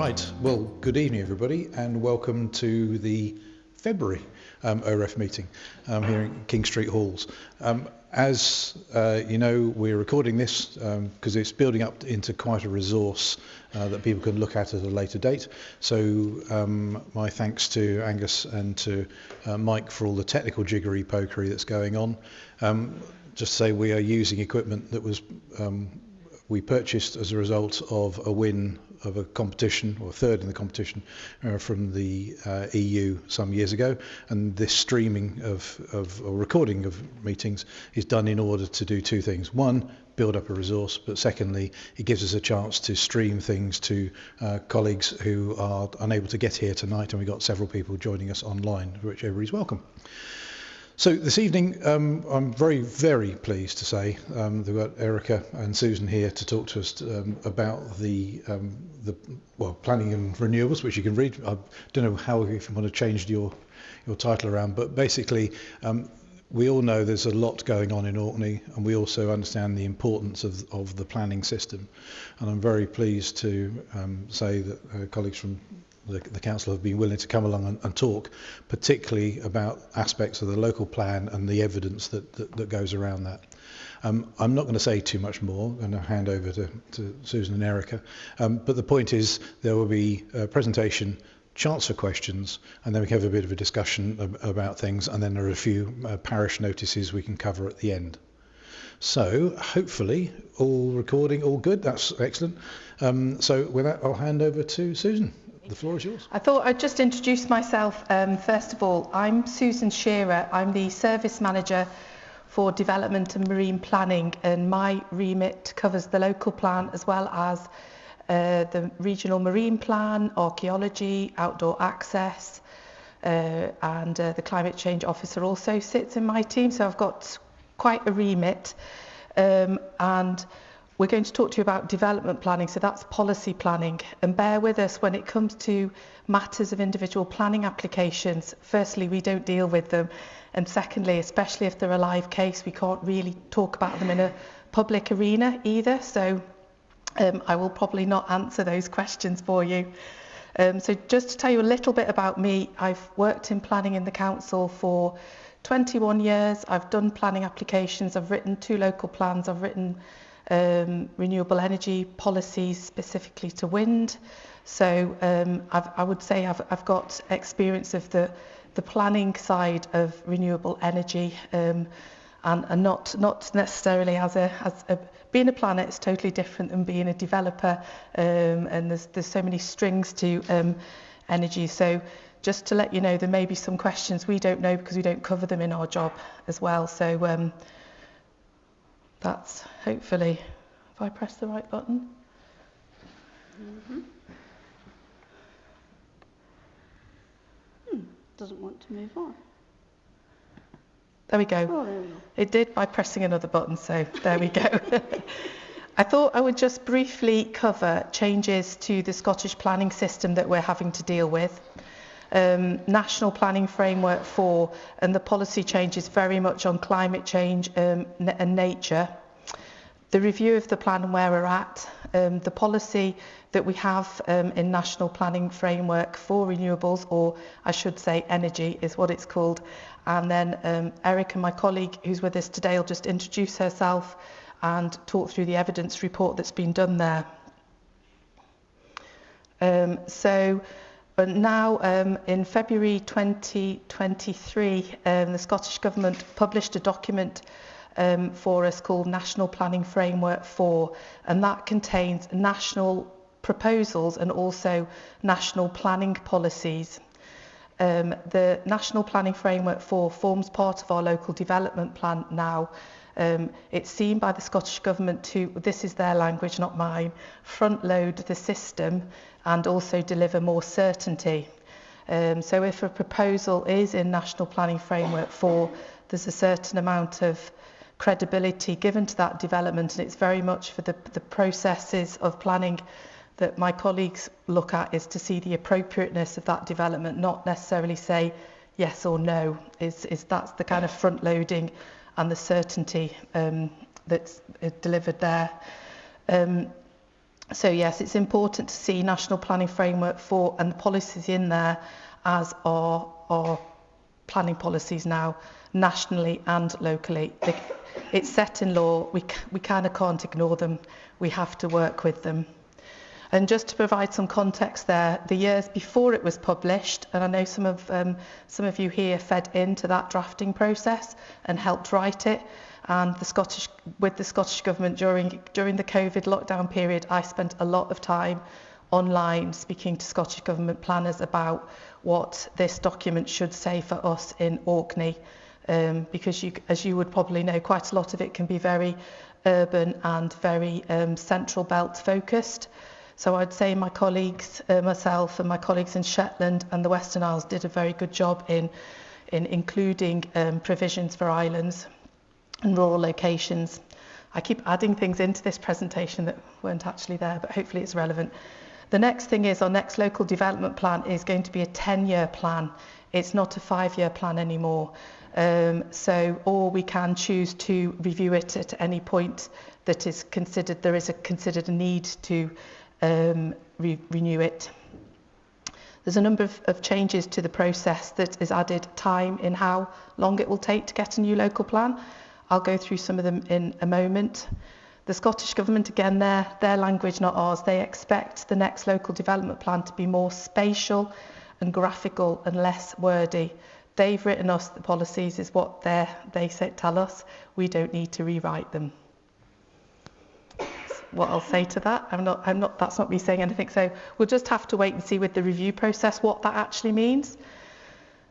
Right, well, good evening everybody and welcome to the February OREF meeting here in King Street Halls. As you know, we're recording this because it's building up into quite a resource that people can look at a later date. So my thanks to Angus and to Mike for all the technical jiggery-pokery that's going on. Just to say we are using equipment that was we purchased as a result of a win of a competition, or third in the competition, from the EU some years ago, and this streaming of or recording of meetings is done in order to do two things. One, build up a resource, but secondly, it gives us a chance to stream things to colleagues who are unable to get here tonight, and we've got several people joining us online, for which everybody's welcome. So this evening, I'm very, very pleased to say we've got Erica and Susan here to talk to us about the planning and renewables, which you can read. I don't know how if you want to change your title around, but basically we all know there's a lot going on in Orkney, and we also understand the importance of the planning system. And I'm very pleased to say that colleagues from the council have been willing to come along and talk, particularly about aspects of the local plan and the evidence that goes around that. I'm not going to say too much more. I'm going to hand over to Susan and Erica. But the point is there will be a presentation, chance for questions, and then we can have a bit of a discussion about things, and then there are a few parish notices we can cover at the end. So hopefully all recording, all good. That's excellent. So with that, I'll hand over to Susan. The floor is yours. I thought I'd just introduce myself. First of all, I'm Susan Shearer. I'm the Service Manager for Development and Marine Planning, and my remit covers the local plan as well as the regional marine plan, archaeology, outdoor access, and the climate change officer also sits in my team, so I've got quite a remit. And we're going to talk to you about development planning, so that's policy planning. And bear with us when it comes to matters of individual planning applications. Firstly, we don't deal with them. And secondly, especially if they're a live case, we can't really talk about them in a public arena either. So I will probably not answer those questions for you. So just to tell you a little bit about me, I've worked in planning in the council for 21 years. I've done planning applications. I've written 2 local plans. I've written renewable energy policies specifically to wind. So I would say I've got experience of the planning side of renewable energy, and not necessarily as being a planner. It's totally different than being a developer, and there's so many strings to energy. So just to let you know, there may be some questions we don't know because we don't cover them in our job as well. So that's hopefully, if I press the right button. Doesn't want to move on. There we go. Oh, there we go. It did by pressing another button, so there we go. I thought I would just briefly cover changes to the Scottish planning system that we're having to deal with. National Planning Framework 4, and the policy changes very much on climate change and nature. The review of the plan and where we're at, the policy that we have in National Planning Framework for renewables, or I should say energy is what it's called. And then Erica, my colleague who's with us today, will just introduce herself and talk through the evidence report that's been done there. But now in February 2023, the Scottish Government published a document for us called National Planning Framework 4, and that contains national proposals and also national planning policies. The National Planning Framework 4 forms part of our local development plan now. It's seen by the Scottish Government to, this is their language, not mine, front load the system and also deliver more certainty. So if a proposal is in National Planning Framework 4, there's a certain amount of credibility given to that development, and it's very much for the processes of planning that my colleagues look at, is to see the appropriateness of that development, not necessarily say yes or no. That's the kind of front loading and the certainty that's delivered there. So yes, it's important to see national planning framework for and the policies in there as our planning policies now, nationally and locally. It's set in law, we kind of can't ignore them, we have to work with them. And just to provide some context there, the years before it was published, and I know some of you here fed into that drafting process and helped write it, and with the Scottish Government during the COVID lockdown period, I spent a lot of time online speaking to Scottish Government planners about what this document should say for us in Orkney, because as you would probably know, quite a lot of it can be very urban and very central belt focused. So I'd say my colleagues, myself and my colleagues in Shetland and the Western Isles did a very good job in including provisions for islands and rural locations. I keep adding things into this presentation that weren't actually there, but hopefully it's relevant. The next thing is our next local development plan is going to be a 10-year plan. It's not a 5-year plan anymore. Or we can choose to review it at any point that is considered, there is considered a need to renew it. There's a number of changes to the process that has added time in how long it will take to get a new local plan. I'll go through some of them in a moment. The Scottish Government, again, their language, not ours, they expect the next local development plan to be more spatial and graphical and less wordy. They've written us the policies, is what they tell us. We don't need to rewrite them. What I'll say to that, that's not me saying anything. So we'll just have to wait and see with the review process what that actually means.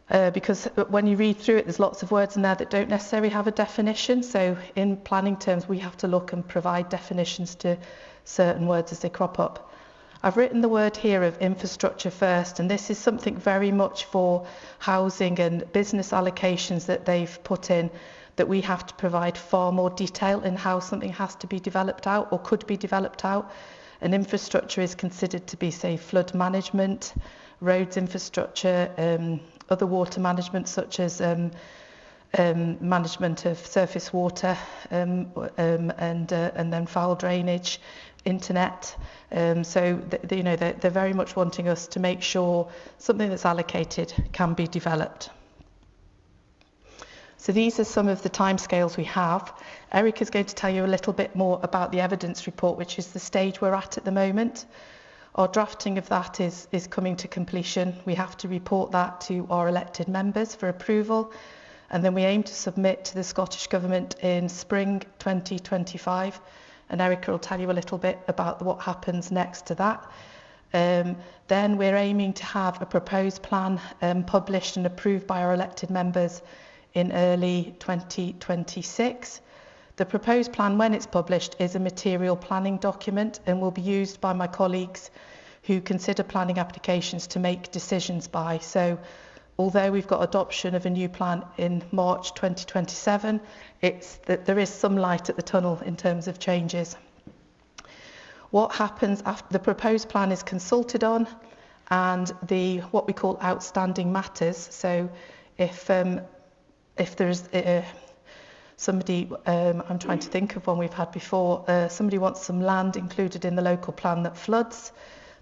Because when you read through it, there's lots of words in there that don't necessarily have a definition. So in planning terms, we have to look and provide definitions to certain words as they crop up. I've written the word here of infrastructure first, and this is something very much for housing and business allocations that they've put in, that we have to provide far more detail in how something has to be developed out or could be developed out. And infrastructure is considered to be, say, flood management, roads infrastructure, other water management such as management of surface water and then foul drainage, internet. They're very much wanting us to make sure something that's allocated can be developed. So these are some of the timescales we have. Erica's going to tell you a little bit more about the evidence report, which is the stage we're at the moment. Our drafting of that is coming to completion. We have to report that to our elected members for approval, and then we aim to submit to the Scottish Government in spring 2025, and Erica will tell you a little bit about what happens next to that. Then we're aiming to have a proposed plan published and approved by our elected members in early 2026. The proposed plan, when it's published, is a material planning document and will be used by my colleagues who consider planning applications to make decisions by. So although we've got adoption of a new plan in March 2027, there is some light at the tunnel in terms of changes. What happens after the proposed plan is consulted on, and what we call outstanding matters. So if there's somebody, I'm trying to think of one we've had before, somebody wants some land included in the local plan that floods,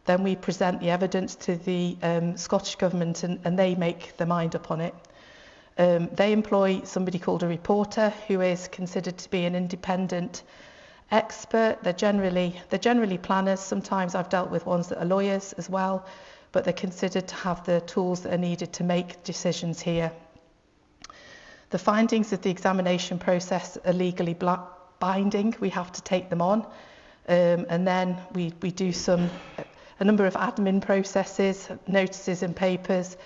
then we present the evidence to the Scottish Government and they make their mind up on it. They employ somebody called a reporter who is considered to be an independent expert. They're generally planners. Sometimes I've dealt with ones that are lawyers as well, but they're considered to have the tools that are needed to make decisions here. The findings of the examination process are legally binding. We have to take them on. And then we do a number of admin processes, notices in papers,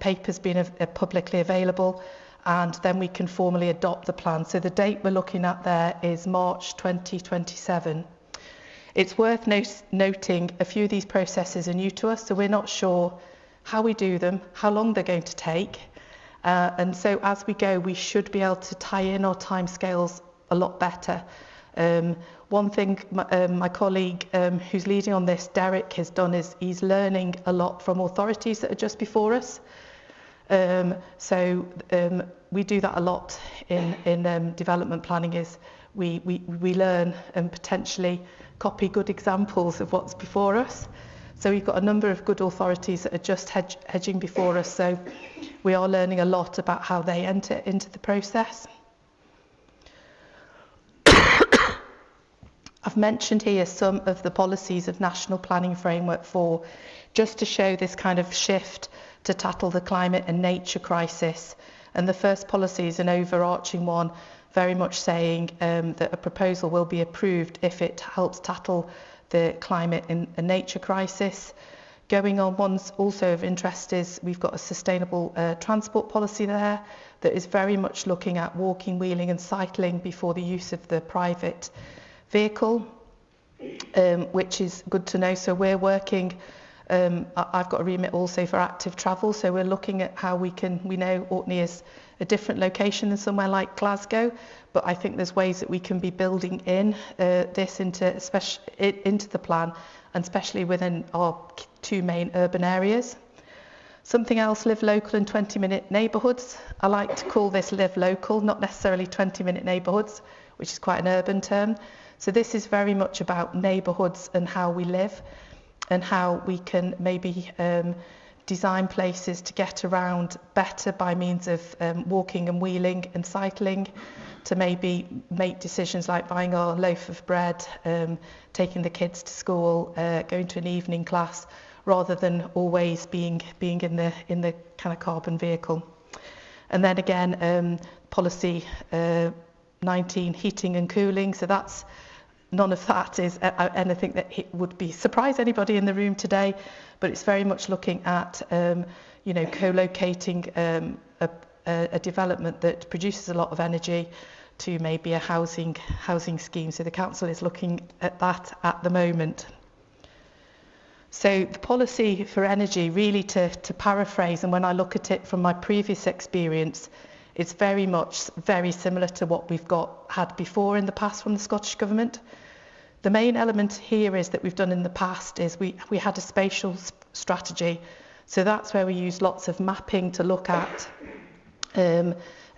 papers being publicly available, and then we can formally adopt the plan. So the date we're looking at there is March 2027. It's worth noting a few of these processes are new to us, so we're not sure how we do them, how long they're going to take. And so as we go, we should be able to tie in our timescales a lot better. One thing my colleague who's leading on this, Derek, has done is he's learning a lot from authorities that are just before us. We do that a lot in development planning, is we learn and potentially copy good examples of what's before us. So we've got a number of good authorities that are just hedging before us, so we are learning a lot about how they enter into the process. I've mentioned here some of the policies of National Planning Framework 4, just to show this kind of shift to tackle the climate and nature crisis. And the first policy is an overarching one, very much saying that a proposal will be approved if it helps tackle the climate and nature crisis. Going on, ones also of interest is we've got a sustainable transport policy there that is very much looking at walking, wheeling and cycling before the use of the private vehicle, which is good to know. So we're working, I've got a remit also for active travel, so we're looking at how we know Orkney is a different location than somewhere like Glasgow, but I think there's ways that we can be building in this into the plan, and especially within our two main urban areas. Something else, live local and 20-minute neighbourhoods. I like to call this live local, not necessarily 20-minute neighbourhoods, which is quite an urban term. So this is very much about neighbourhoods and how we live, and how we can maybe design places to get around better by means of walking and wheeling and cycling, to maybe make decisions like buying our loaf of bread, taking the kids to school, going to an evening class, rather than always being in the kind of carbon vehicle. And then again, policy 19, heating and cooling. So that's none of that is anything that would be surprise anybody in the room today, but it's very much looking at co-locating a development that produces a lot of energy to maybe a housing scheme. So the council is looking at that at the moment. So the policy for energy, really to paraphrase, and when I look at it from my previous experience, it's very similar to what we've had before in the past from the Scottish Government. The main element here is that we've done in the past is we had a spatial strategy. So that's where we used lots of mapping to look at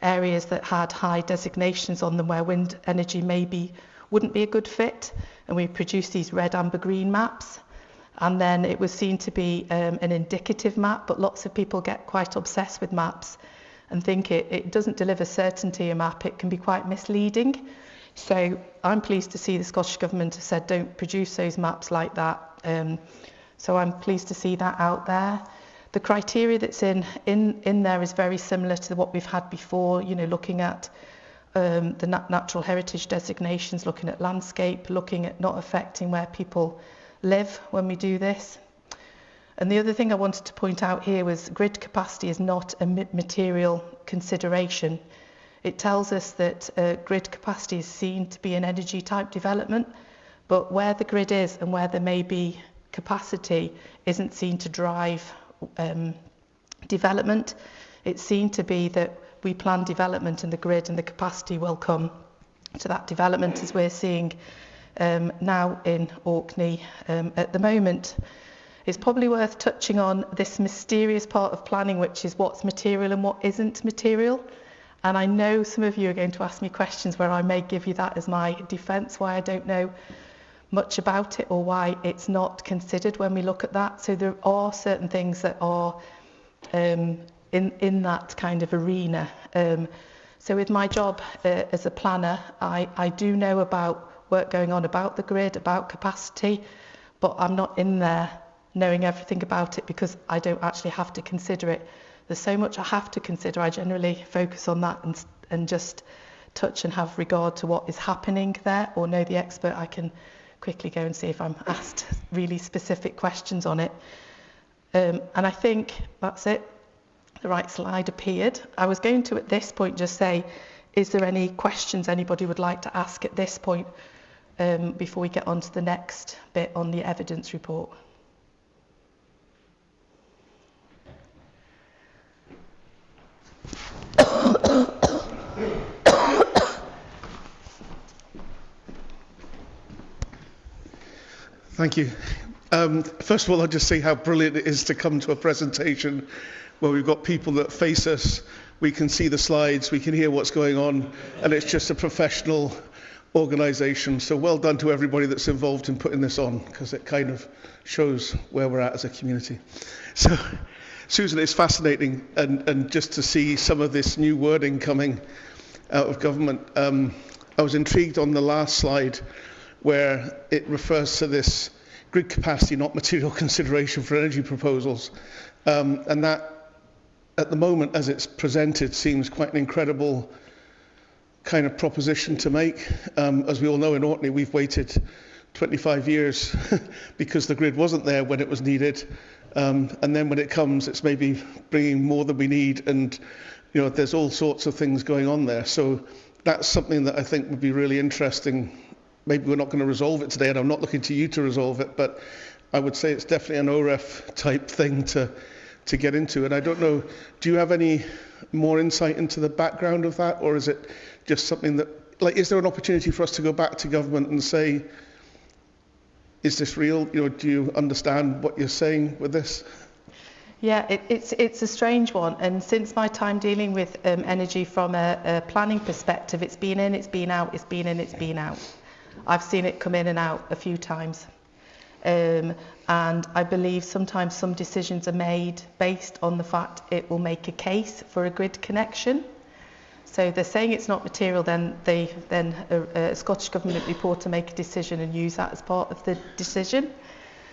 areas that had high designations on them where wind energy maybe wouldn't be a good fit. And we produced these red, amber, green maps. And then it was seen to be an indicative map, but lots of people get quite obsessed with maps and think it doesn't deliver certainty. A map, it can be quite misleading. So I'm pleased to see the Scottish Government have said don't produce those maps like that. So I'm pleased to see that out there. The criteria that's in there is very similar to what we've had before, looking at the natural heritage designations, looking at landscape, looking at not affecting where people live when we do this. And the other thing I wanted to point out here was grid capacity is not a material consideration. It tells us that grid capacity is seen to be an energy type development, but where the grid is and where there may be capacity isn't seen to drive development. It's seen to be that we plan development and the grid and the capacity will come to that development, as we're seeing now in Orkney at the moment. It's probably worth touching on this mysterious part of planning, which is what's material and what isn't material. And I know some of you are going to ask me questions where I may give you that as my defence, why I don't know much about it or why it's not considered when we look at that. So there are certain things that are in that kind of arena. So with my job as a planner, I do know about work going on about the grid, about capacity, but I'm not in there knowing everything about it because I don't actually have to consider it. There's so much I have to consider. I generally focus on that and just touch and have regard to what is happening there, or know the expert. I can quickly go and see if I'm asked really specific questions on it. And I think that's it. The right slide appeared. I was going to at this point just say, is there any questions anybody would like to ask at this point before we get on to the next bit on the evidence report? Thank you. First of all, I'll just say how brilliant it is to come to a presentation where we've got people that face us, we can see the slides, we can hear what's going on, and it's just a professional organisation. So well done to everybody that's involved in putting this on, because it kind of shows where we're at as a community. So, Susan, it's fascinating, and just to see some of this new wording coming out of government. I was intrigued on the last slide where it refers to this grid capacity, not material consideration for energy proposals. And that, at the moment, as it's presented, seems quite an incredible kind of proposition to make. As we all know, in Orkney, we've waited 25 years because the grid wasn't there when it was needed. And then when it comes, it's maybe bringing more than we need. And, you know, there's all sorts of things going on there. So that's something that I think would be really interesting. Maybe we're not going to resolve it today, and I'm not looking to you to resolve it, but I would say it's definitely an OREF type thing to get into. And I don't know, do you have any more insight into the background of that, or is it just something that, like, is there an opportunity for us to go back to government and say, is this real? You know, do you understand what you're saying with this? Yeah, it's a strange one, and since my time dealing with energy from a planning perspective, it's been in, it's been out, it's been in, it's been out. I've seen it come in and out a few times. And I believe sometimes some decisions are made based on the fact it will make a case for a grid connection. So they're saying it's not material, then a Scottish Government reporter make a decision and use that as part of the decision.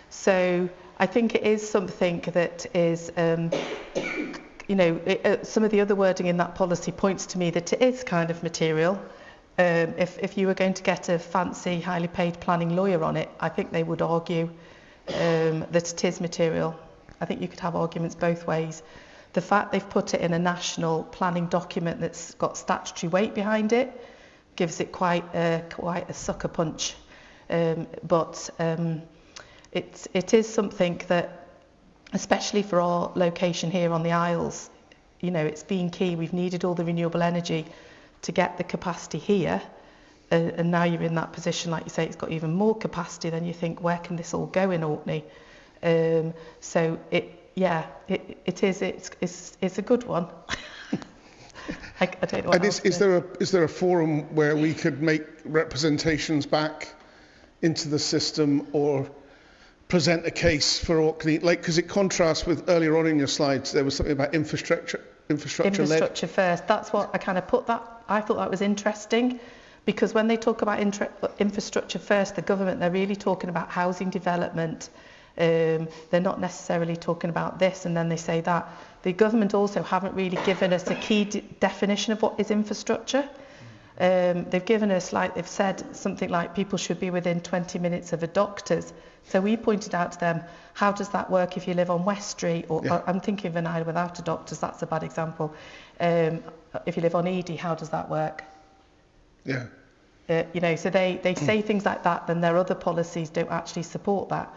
So I think it is something that is, you know, some of the other wording in that policy points to me that it is kind of material. If you were going to get a fancy, highly paid planning lawyer on it, I think they would argue that it is material. I think you could have arguments both ways. The fact they've put it in a national planning document that's got statutory weight behind it gives it quite a sucker punch. But it is something that, especially for our location here on the Isles, you know, it's been key. We've needed all the renewable energy to get the capacity here, and now you're in that position, like you say, it's got even more capacity. Then you think, where can this all go in Orkney? So it's a good one. I don't know. And is there a forum where we could make representations back into the system or present a case for Orkney? Like, because it contrasts with earlier on in your slides, there was something about infrastructure first. That's what I kind of put that. I thought that was interesting, because when they talk about infrastructure first, the government, they're really talking about housing development. They're not necessarily talking about this, and then they say that. The government also haven't really given us a key definition of what is infrastructure. They've given us, like they've said, something like people should be within 20 minutes of a doctor's. So we pointed out to them, how does that work if you live on West Street? Or I'm thinking of an island without a doctor's, that's a bad example. If you live on Edie, how does that work? Yeah. You know, so they say things like that, then their other policies don't actually support that.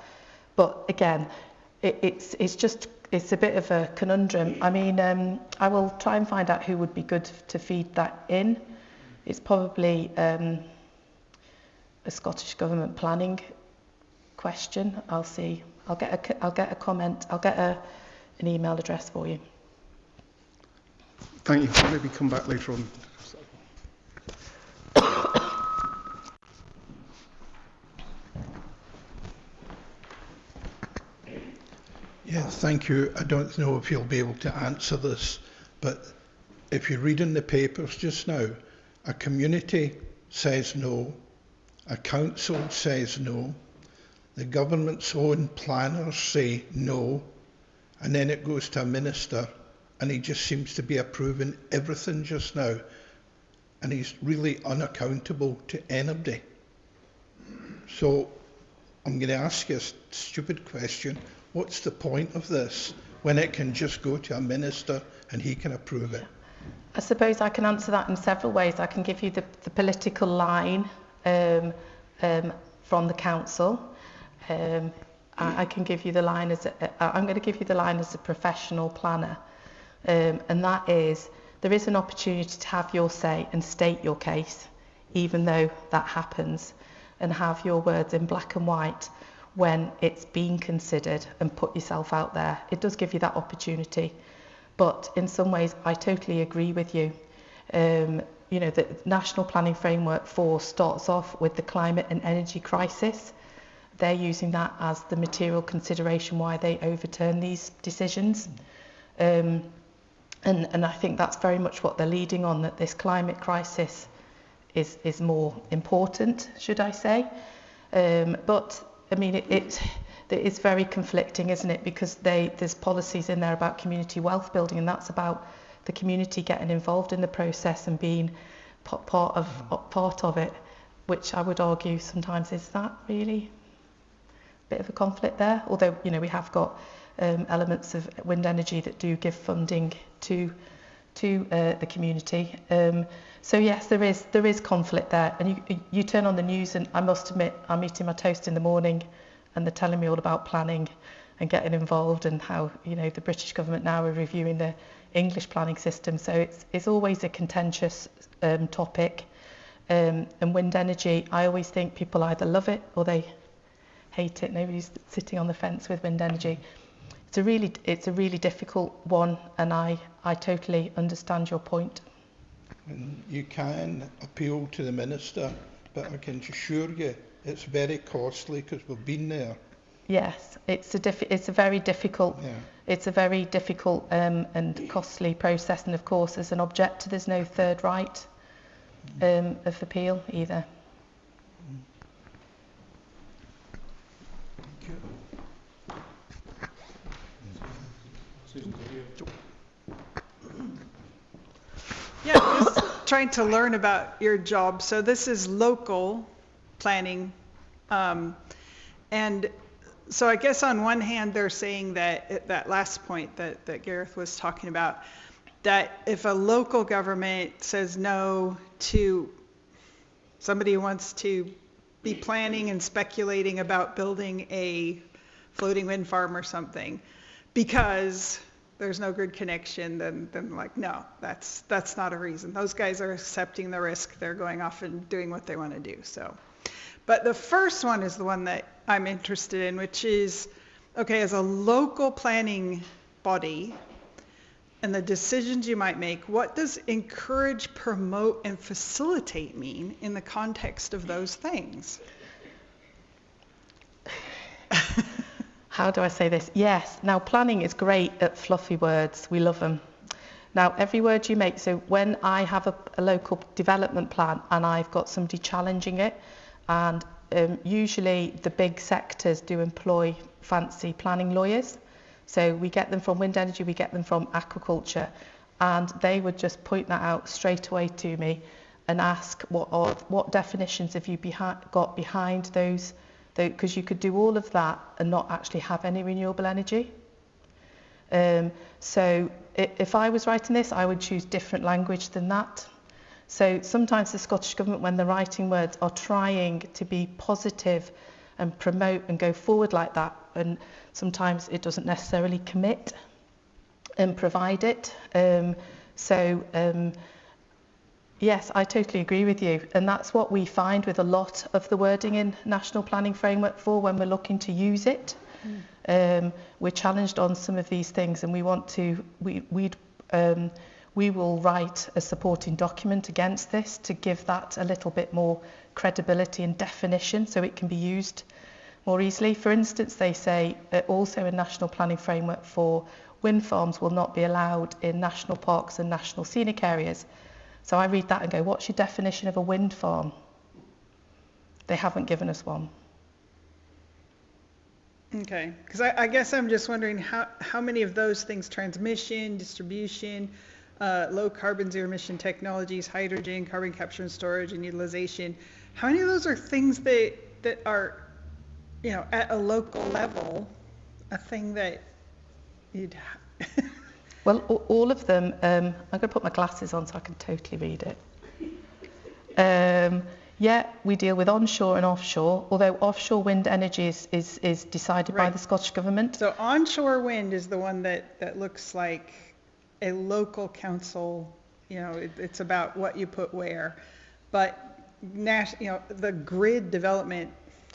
But again, it's a bit of a conundrum. I mean, I will try and find out who would be good to feed that in. It's probably a Scottish Government planning question. I'll see. I'll get a comment. I'll get an email address for you. Thank you. I'll maybe come back later on. Yeah, thank you. I don't know if you'll be able to answer this, but if you read in the papers just now, a community says no, a council says no, the government's own planners say no, and then it goes to a minister, and he just seems to be approving everything just now, and he's really unaccountable to anybody. So I'm going to ask you a stupid question. What's the point of this when it can just go to a minister and he can approve it? I suppose I can answer that in several ways. I can give you the political line from the council. I can give you the line I'm going to give you the line as a professional planner, and that is, there is an opportunity to have your say and state your case, even though that happens, and have your words in black and white when it's being considered, and put yourself out there. It does give you that opportunity. But in some ways, I totally agree with you. the National Planning Framework 4 starts off with the climate and energy crisis. They're using that as the material consideration why they overturn these decisions. And I think that's very much what they're leading on, that this climate crisis is more important, should I say. But I mean, it's very conflicting, isn't it? Because there's policies in there about community wealth building, and that's about the community getting involved in the process and being part of it, which I would argue sometimes is that really a bit of a conflict there. Although, we have got elements of wind energy that do give funding to the community. So yes, there is conflict there. And you turn on the news, and I must admit, I'm eating my toast in the morning, and they're telling me all about planning and getting involved, and how the British government now are reviewing the English planning system. So it's always a contentious topic. And wind energy, I always think people either love it or they hate it. Nobody's sitting on the fence with wind energy. It's a really difficult one, and I totally understand your point. And you can appeal to the Minister, but I can assure you it's very costly because we've been there. Yes, it's a very difficult and costly process, and of course as an objector there's no third right of appeal either. Yeah, just trying to learn about your job. So this is local planning. And so I guess on one hand, they're saying that last point that Gareth was talking about, that if a local government says no to somebody who wants to be planning and speculating about building a floating wind farm or something, because there's no grid connection, then like, no, that's not a reason. Those guys are accepting the risk. They're going off and doing what they want to do. So, but the first one is the one that I'm interested in, which is, okay, as a local planning body and the decisions you might make, what does encourage, promote, and facilitate mean in the context of those things? How do I say this? Yes, now planning is great at fluffy words. We love them. Now, every word you make, so when I have a local development plan and I've got somebody challenging it, and usually the big sectors do employ fancy planning lawyers. So we get them from wind energy, we get them from aquaculture, and they would just point that out straight away to me and ask what definitions have you got behind those, because you could do all of that and not actually have any renewable energy. So if I was writing this, I would choose different language than that. So sometimes the Scottish Government, when they're writing words, are trying to be positive and promote and go forward like that, and sometimes it doesn't necessarily commit and provide it. Yes, I totally agree with you, and that's what we find with a lot of the wording in National Planning Framework 4 when we're looking to use it. We're challenged on some of these things, and we will write a supporting document against this to give that a little bit more credibility and definition so it can be used more easily. For instance, they say also in National Planning Framework 4, wind farms will not be allowed in national parks and national scenic areas. So I read that and go, what's your definition of a wind farm? They haven't given us one. Okay, because I guess I'm just wondering how many of those things, transmission, distribution, low carbon zero emission technologies, hydrogen, carbon capture and storage and utilization, how many of those are things that are, at a local level, a thing that you'd Well, all of them, I'm going to put my glasses on so I can totally read it. Yeah, we deal with onshore and offshore, although offshore wind energy is decided by the Scottish Government. So onshore wind is the one that looks like a local council, it's about what you put where. But, the grid development.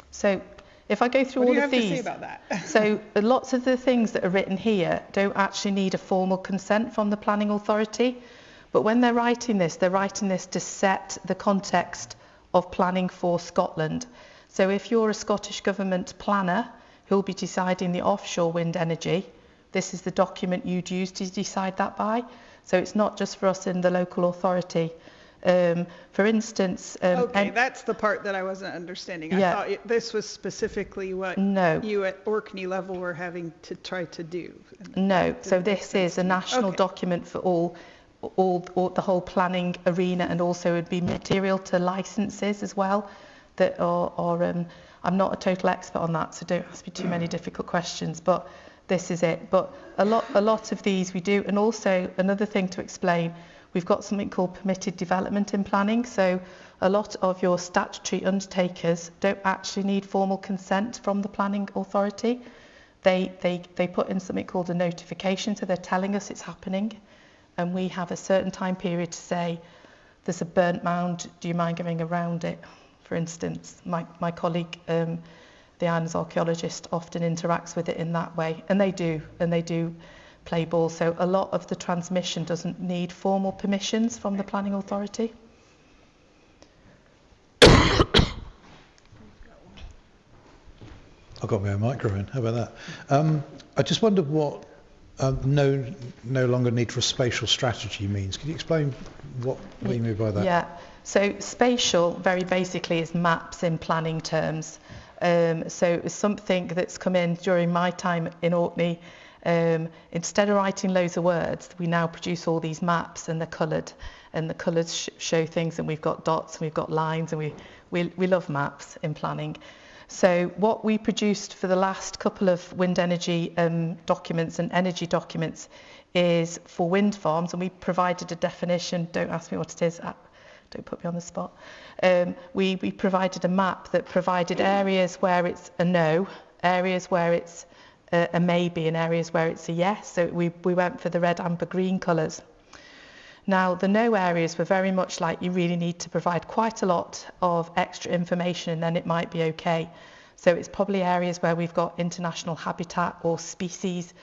So if I go through all of these, what do you have to say about that? So lots of the things that are written here don't actually need a formal consent from the planning authority, But when they're writing this to set the context of planning for Scotland. So if you're a Scottish Government planner who'll be deciding the offshore wind energy, this is the document you'd use to decide that by. So it's not just for us in the local authority. For instance... okay, that's the part that I wasn't understanding. I thought this was specifically what you at Orkney level were having to try to do. No, so this is a national document for all the whole planning arena, and also would be material to licenses as well that are I'm not a total expert on that, so don't ask me too many difficult questions, but this is it. But a lot of these we do. And also another thing to explain, we've got something called permitted development in planning. So a lot of your statutory undertakers don't actually need formal consent from the planning authority. They put in something called a notification, so they're telling us it's happening. And we have a certain time period to say, there's a burnt mound, do you mind going around it? For instance, my colleague, the Islands archaeologist, often interacts with it in that way. And they do play ball. So a lot of the transmission doesn't need formal permissions from the planning authority. I've got my own microphone. How about that? I just wondered what no longer need for a spatial strategy means. Can you explain what you mean by that? Yeah. So spatial, very basically, is maps in planning terms. So it's something that's come in during my time in Orkney. Instead of writing loads of words, we now produce all these maps, and they're coloured, and the colours show things, and we've got dots and we've got lines, and we love maps in planning. So what we produced for the last couple of wind energy documents and energy documents is for wind farms, and we provided a definition. Don't ask me what it is. Don't put me on the spot. We provided a map that provided areas where it's a no, areas where it's a maybe, and areas where it's a yes. So we went for the red, amber, green colours. Now, the no areas were very much like you really need to provide quite a lot of extra information, and then it might be okay. So it's probably areas where we've got international habitat or species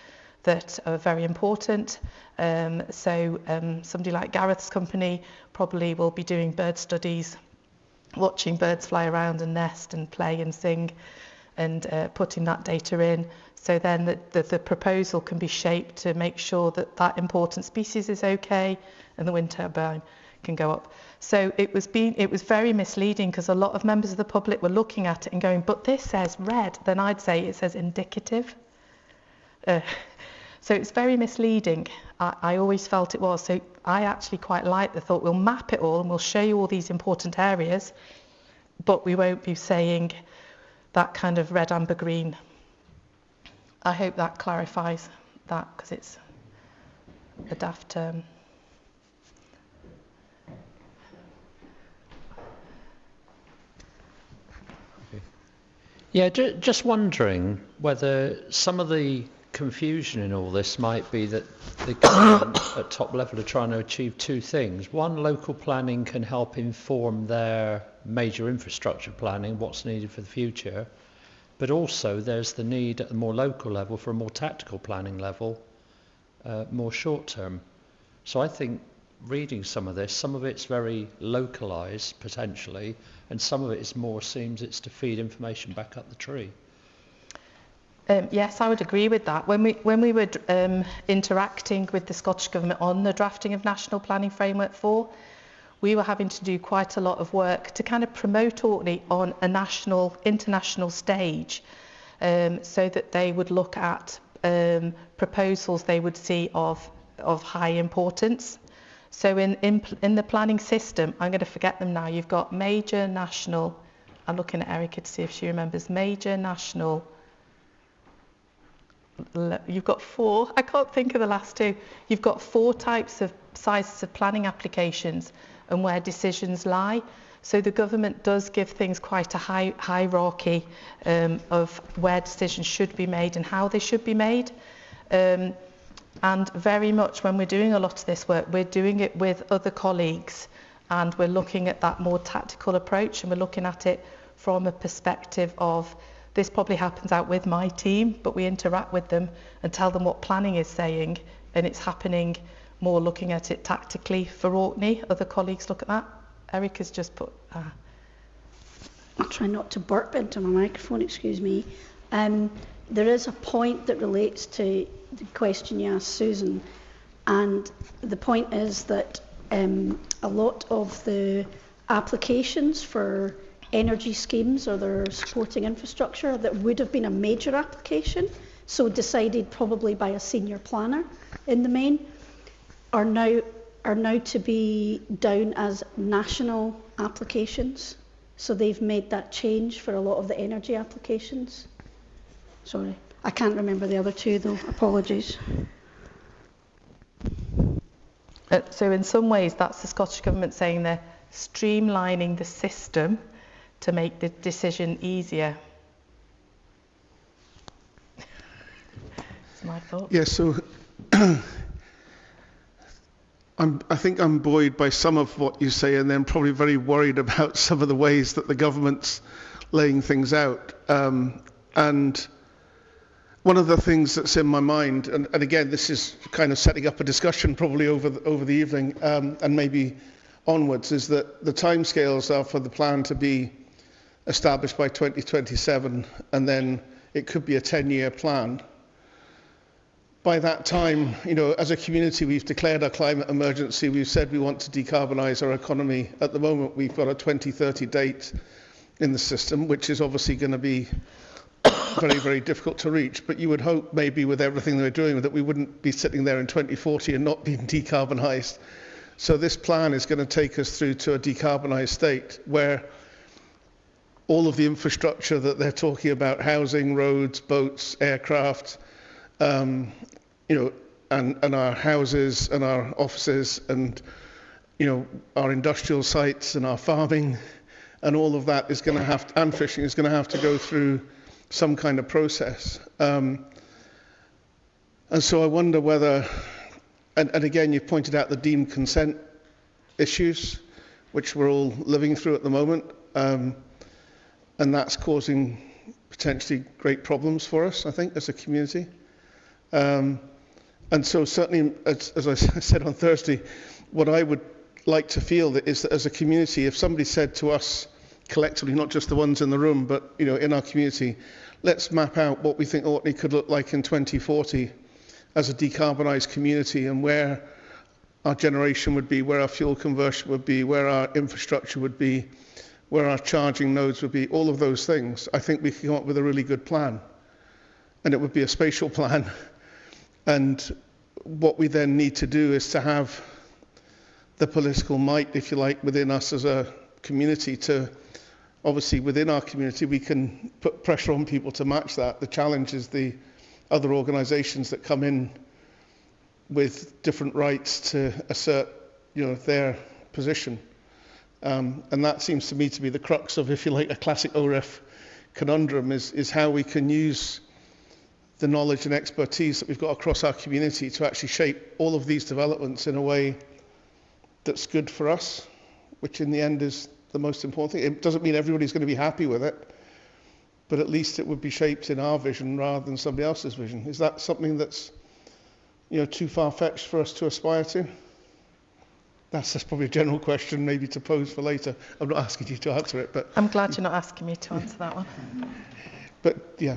that are very important. Somebody like Gareth's company probably will be doing bird studies, watching birds fly around and nest and play and sing, and putting that data in. So then the proposal can be shaped to make sure that important species is okay, and the wind turbine can go up. So it was very misleading, because a lot of members of the public were looking at it and going, but this says red. Then I'd say it says indicative. So it's very misleading. I always felt it was. So I actually quite like the thought, we'll map it all and we'll show you all these important areas, but we won't be saying that kind of red, amber, green. I hope that clarifies that, because it's a daft term. Yeah, just wondering whether some of the confusion in all this might be that the government at top level are trying to achieve two things. One, local planning can help inform their major infrastructure planning, what's needed for the future, but also there's the need at the more local level for a more tactical planning level, more short term. So I think reading some of this, some of it's very localised potentially, and some of it is more seems it's to feed information back up the tree. Yes, I would agree with that. When we were interacting with the Scottish Government on the drafting of National Planning Framework 4, we were having to do quite a lot of work to kind of promote Orkney on a international stage, so that they would look at proposals they would see of high importance. So in the planning system, I'm going to forget them now, you've got major, national, I'm looking at Erica to see if she remembers, major, national, you've got 4, I can't think of the last 2, you've got 4 types of sizes of planning applications and where decisions lie. So the government does give things quite a hierarchy of where decisions should be made and how they should be made. And very much when we're doing a lot of this work, we're doing it with other colleagues, and we're looking at that more tactical approach, and we're looking at it from a perspective of, this probably happens out with my team, but we interact with them and tell them what planning is saying, and it's happening more looking at it tactically for Orkney. Other colleagues look at that. Erica's just put... I'll try not to burp into my microphone, excuse me. There is a point that relates to the question you asked Susan, and the point is that a lot of the applications for energy schemes or their supporting infrastructure that would have been a major application, so decided probably by a senior planner in the main, are now to be down as national applications. So they've made that change for a lot of the energy applications. Sorry, I can't remember the other two though, apologies. So in some ways that's the Scottish Government saying they're streamlining the system to make the decision easier. That's my thought. Yeah, so I think I'm buoyed by some of what you say, and then probably very worried about some of the ways that the government's laying things out. And one of the things that's in my mind, and again, this is kind of setting up a discussion probably over the evening and maybe onwards, is that the timescales are for the plan to be established by 2027, and then it could be a 10-year plan. By that time, as a community, we've declared our climate emergency. We've said we want to decarbonise our economy. At the moment, we've got a 2030 date in the system, which is obviously going to be very, very difficult to reach. But you would hope maybe with everything we're doing that we wouldn't be sitting there in 2040 and not being decarbonised. So this plan is going to take us through to a decarbonised state where all of the infrastructure that they're talking about, housing, roads, boats, aircraft, and our houses and our offices and, our industrial sites and our farming and all of that is going to have to, and fishing is going to have to go through some kind of process. And so I wonder whether, and again, you've pointed out the deemed consent issues, which we're all living through at the moment. And that's causing potentially great problems for us, I think, as a community. And so certainly, as I said on Thursday, what I would like to feel is that as a community, if somebody said to us collectively, not just the ones in the room, but in our community, let's map out what we think Orkney could look like in 2040 as a decarbonised community, and where our generation would be, where our fuel conversion would be, where our infrastructure would be, where our charging nodes would be, all of those things, I think we could come up with a really good plan. And it would be a spatial plan. And what we then need to do is to have the political might, if you like, within us as a community to, obviously within our community, we can put pressure on people to match that. The challenge is the other organisations that come in with different rights to assert, their position. And that seems to me to be the crux of, if you like, a classic OREF conundrum, is how we can use the knowledge and expertise that we've got across our community to actually shape all of these developments in a way that's good for us, which in the end is the most important thing. It doesn't mean everybody's going to be happy with it, but at least it would be shaped in our vision rather than somebody else's vision. Is that something that's too far-fetched for us to aspire to? That's probably a general question maybe to pose for later. I'm not asking you to answer it, but... I'm glad you're not asking me to answer that one. But yeah,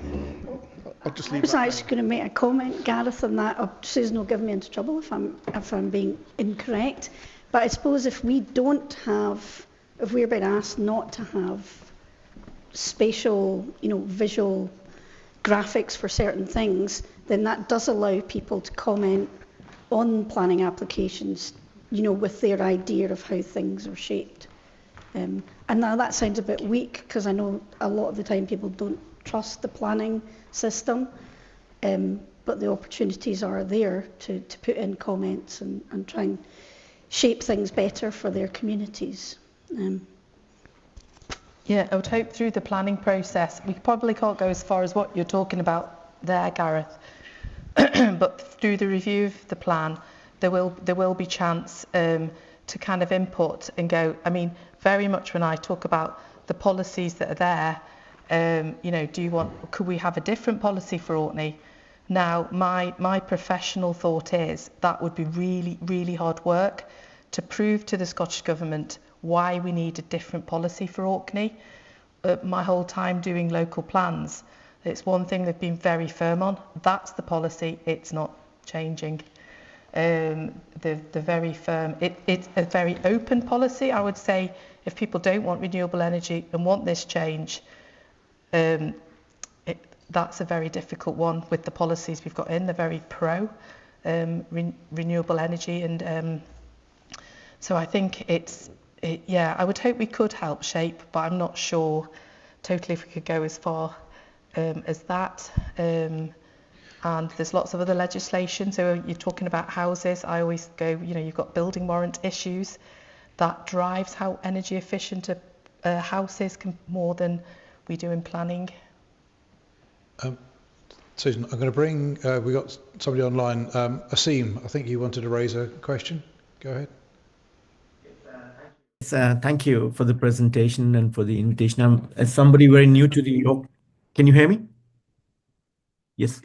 I'll just leave I was that actually going to make a comment, Gareth, on that. Susan will give me into trouble if I'm being incorrect. But I suppose if we're being asked not to have spatial, visual graphics for certain things, then that does allow people to comment on planning applications, with their idea of how things are shaped. And now that sounds a bit weak, because I know a lot of the time people don't trust the planning system, but the opportunities are there to put in comments and try and shape things better for their communities. Yeah, I would hope through the planning process, we probably can't go as far as what you're talking about there, Gareth, but through the review of the plan, there will be chance to kind of input and go. I mean, very much when I talk about the policies that are there, could we have a different policy for Orkney? Now, my professional thought is that would be really, really hard work to prove to the Scottish Government why we need a different policy for Orkney. My whole time doing local plans, it's one thing they've been very firm on. That's the policy. It's not changing. They're very firm. It's a very open policy. I would say if people don't want renewable energy and want this change, that's a very difficult one with the policies we've got in. They're very pro renewable energy, and so I think I would hope we could help shape, but I'm not sure totally if we could go as far as that. And there's lots of other legislation. So you're talking about houses. I always go, you've got building warrant issues. That drives how energy efficient a house is more than we do in planning. Susan, I'm going to bring, we got somebody online. Asim, I think you wanted to raise a question. Go ahead. Thank you for the presentation and for the invitation. I'm as somebody very new to the York. Can you hear me? Yes.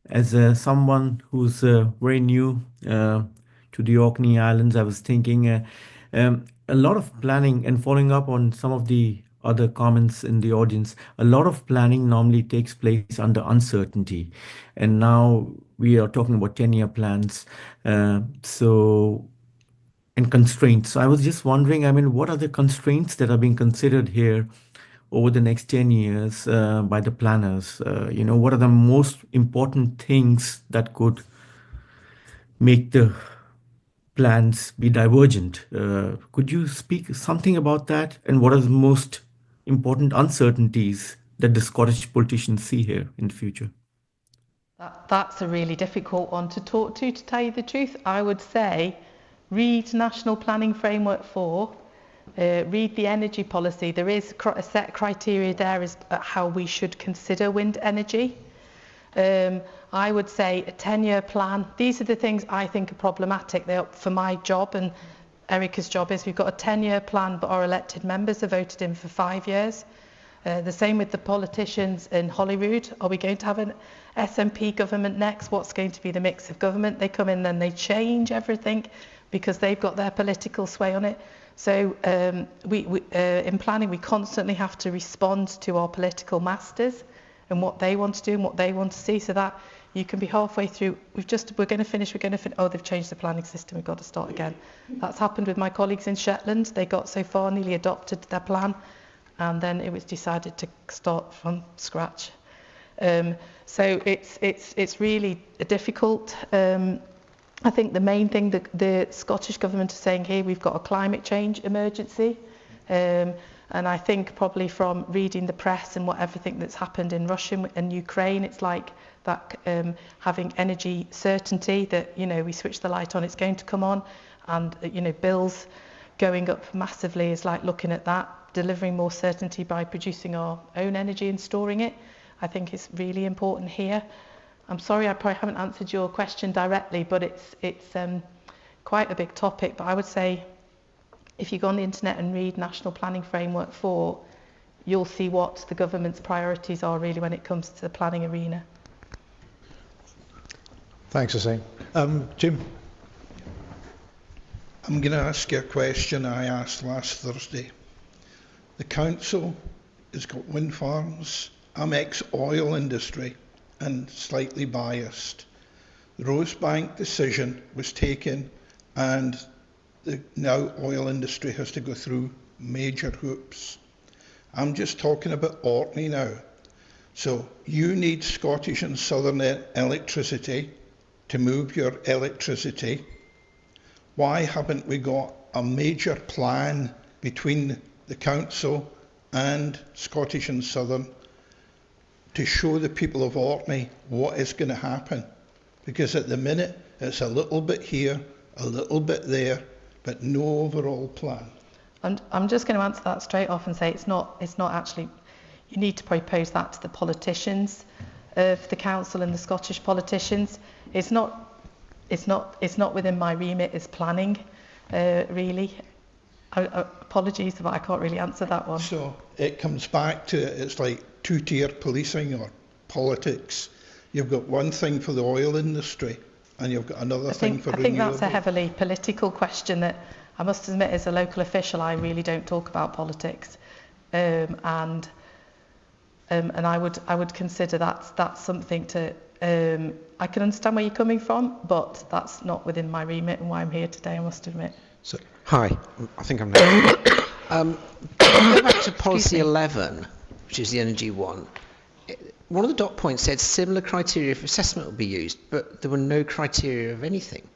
As someone who's very new to the Orkney Islands, I was thinking a lot of planning, and following up on some of the other comments in the audience, a lot of planning normally takes place under uncertainty. And now we are talking about 10-year plans. And constraints. So I was just wondering, what are the constraints that are being considered here over the next 10 years by the planners? What are the most important things that could make the plans be divergent? Could you speak something about that? And what are the most important uncertainties that the Scottish politicians see here in the future? That's a really difficult one to talk to tell you the truth. I would say read National Planning Framework 4, read the energy policy. There is a set criteria there as how we should consider wind energy. I would say a 10-year plan. These are the things I think are problematic. For my job and Erica's job is we've got a 10-year plan, but our elected members are voted in for 5 years. The same with the politicians in Holyrood. Are we going to have an SNP government next? What's going to be the mix of government? They come in, then they change everything because they've got their political sway on it. So in planning, we constantly have to respond to our political masters and what they want to do and what they want to see, so that you can be halfway through. We're going to finish. Oh, they've changed the planning system. We've got to start again. That's happened with my colleagues in Shetland. They got so far, nearly adopted their plan, and then it was decided to start from scratch. So it's really difficult. I think the main thing that the Scottish Government is saying here, we've got a climate change emergency. And I think probably from reading the press and everything that's happened in Russia and Ukraine, it's like that having energy certainty that, we switch the light on, it's going to come on. And, bills going up massively is like looking at that, delivering more certainty by producing our own energy and storing it. I think it's really important here. I'm sorry I probably haven't answered your question directly, but it's quite a big topic. But I would say if you go on the internet and read National Planning Framework 4, you'll see what the government's priorities are really when it comes to the planning arena. Thanks, Asim. Jim? I'm going to ask you a question I asked last Thursday. The council has got wind farms. I'm ex-oil industry and slightly biased. The Rosebank decision was taken, and the now oil industry has to go through major hoops. I'm just talking about Orkney now. So you need Scottish and Southern electricity to move your electricity. Why haven't we got a major plan between the council and Scottish and Southern to show the people of Orkney what is going to happen? Because at the minute it's a little bit here, a little bit there, but no overall plan. And I'm just going to answer that straight off and say it's not actually. You need to propose that to the politicians of the council and the Scottish politicians. It's not within my remit as planning, really. Apologies, but I can't really answer that one. So it comes back to it's like two-tier policing or politics. You've got one thing for the oil industry, and you've got another thing for renewables. I think that's a heavily political question that I must admit, as a local official, I really don't talk about politics, and I would consider that's something to. I can understand where you're coming from, but that's not within my remit and why I'm here today, I must admit. So, hi, I think I'm next. Go back to policy 11, which is the energy one. One of the dot points said similar criteria for assessment will be used, but there were no criteria of anything.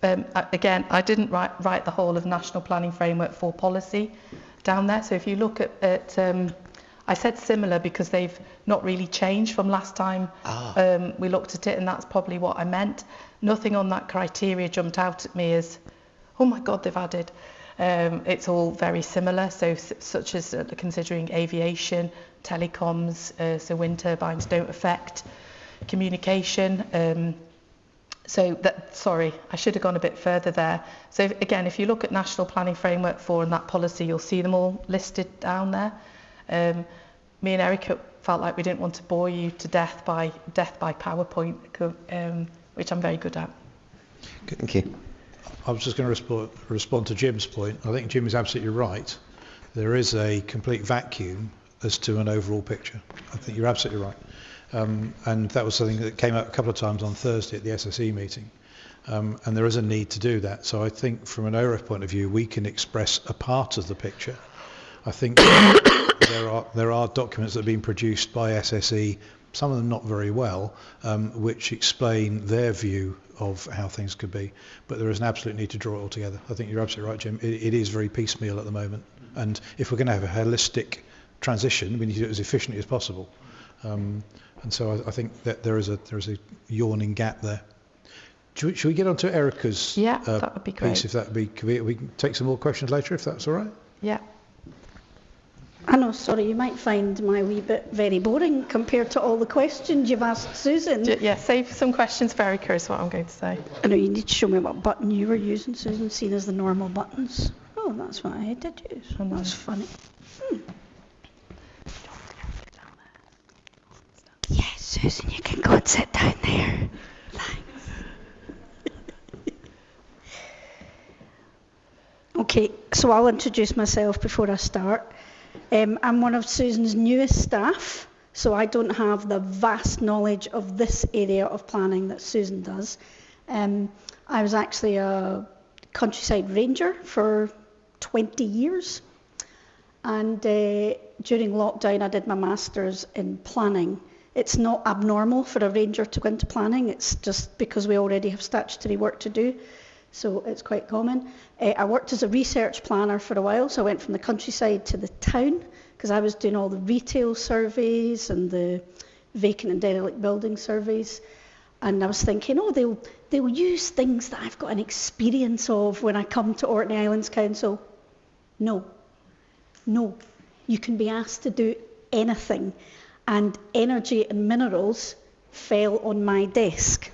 Again, I didn't write the whole of National Planning Framework for policy down there. So if you look at I said similar because they've not really changed from last time we looked at it, and that's probably what I meant. Nothing on that criteria jumped out at me as, oh my God, they've added. It's all very similar, so such as considering aviation, telecoms, so wind turbines don't affect communication. Sorry, I should have gone a bit further there. So again, if you look at National Planning Framework 4 and that policy, you'll see them all listed down there. Me and Erica felt like we didn't want to bore you to death by PowerPoint, which I'm very good at. Good, thank you. I was just going to respond to Jim's point. I think Jim is absolutely right. There is a complete vacuum as to an overall picture. I think you're absolutely right. And that was something that came up a couple of times on Thursday at the SSE meeting. And there is a need to do that. So I think from an OREF point of view, we can express a part of the picture. I think there are documents that have been produced by SSE, some of them not very well, which explain their view of how things could be. But there is an absolute need to draw it all together. I think you're absolutely right, Jim. It is very piecemeal at the moment. And if we're going to have a holistic transition, we need to do it as efficiently as possible. And so I think that there is a yawning gap there. Should we get on to Erica's that would be great. piece? If that would be, we can take some more questions later, if that's all right. Yeah. I know, sorry, you might find my wee bit very boring compared to all the questions you've asked Susan. Yeah, save some questions for Erica is what I'm going to say. I know you need to show me what button you were using, Susan, seen as the normal buttons. Oh, that's what I did use. Oh, that's funny. Yes, Susan, you can go and sit down there. Thanks. Okay, so I'll introduce myself before I start. I'm one of Susan's newest staff, so I don't have the vast knowledge of this area of planning that Susan does. I was actually a countryside ranger for 20 years, and during lockdown I did my master's in planning. It's not abnormal for a ranger to go into planning, it's just because we already have statutory work to do, so it's quite common. I worked as a research planner for a while, so I went from the countryside to the town, because I was doing all the retail surveys and the vacant and derelict building surveys. And I was thinking, they'll use things that I've got an experience of when I come to Orkney Islands Council. No, you can be asked to do anything. And energy and minerals fell on my desk.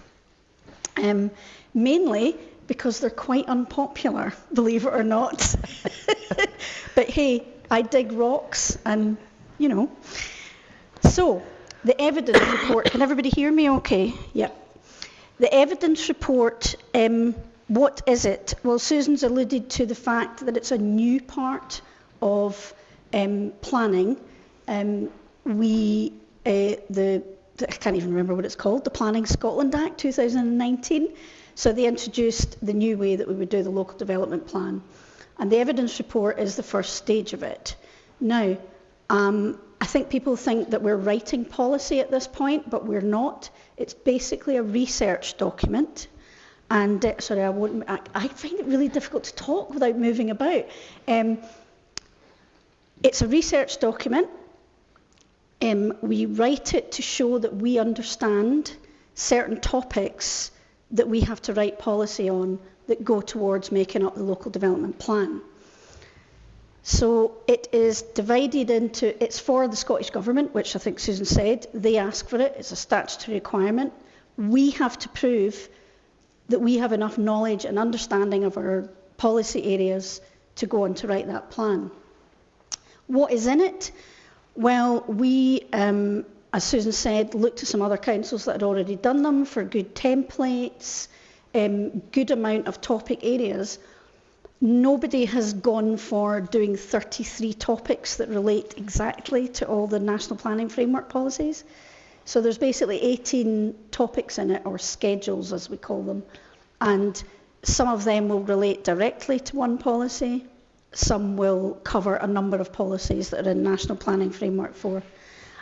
Mainly because they're quite unpopular, believe it or not. But hey, I dig rocks and, So, the evidence report, can everybody hear me okay? Yep. The evidence report, what is it? Well, Susan's alluded to the fact that it's a new part of planning. I can't even remember what it's called, the Planning Scotland Act 2019. So they introduced the new way that we would do the local development plan. And the evidence report is the first stage of it. Now, I think people think that we're writing policy at this point, but we're not. It's basically a research document. And, I find it really difficult to talk without moving about. It's a research document. We write it to show that we understand certain topics that we have to write policy on that go towards making up the local development plan. So it is divided into, it's for the Scottish Government, which I think Susan said, they ask for it, it's a statutory requirement. We have to prove that we have enough knowledge and understanding of our policy areas to go on to write that plan. What is in it? Well, we as Susan said, looked to some other councils that had already done them for good templates, good amount of topic areas. Nobody has gone for doing 33 topics that relate exactly to all the National Planning Framework policies. So there's basically 18 topics in it, or schedules as we call them, and some of them will relate directly to one policy, some will cover a number of policies that are in National Planning Framework 4.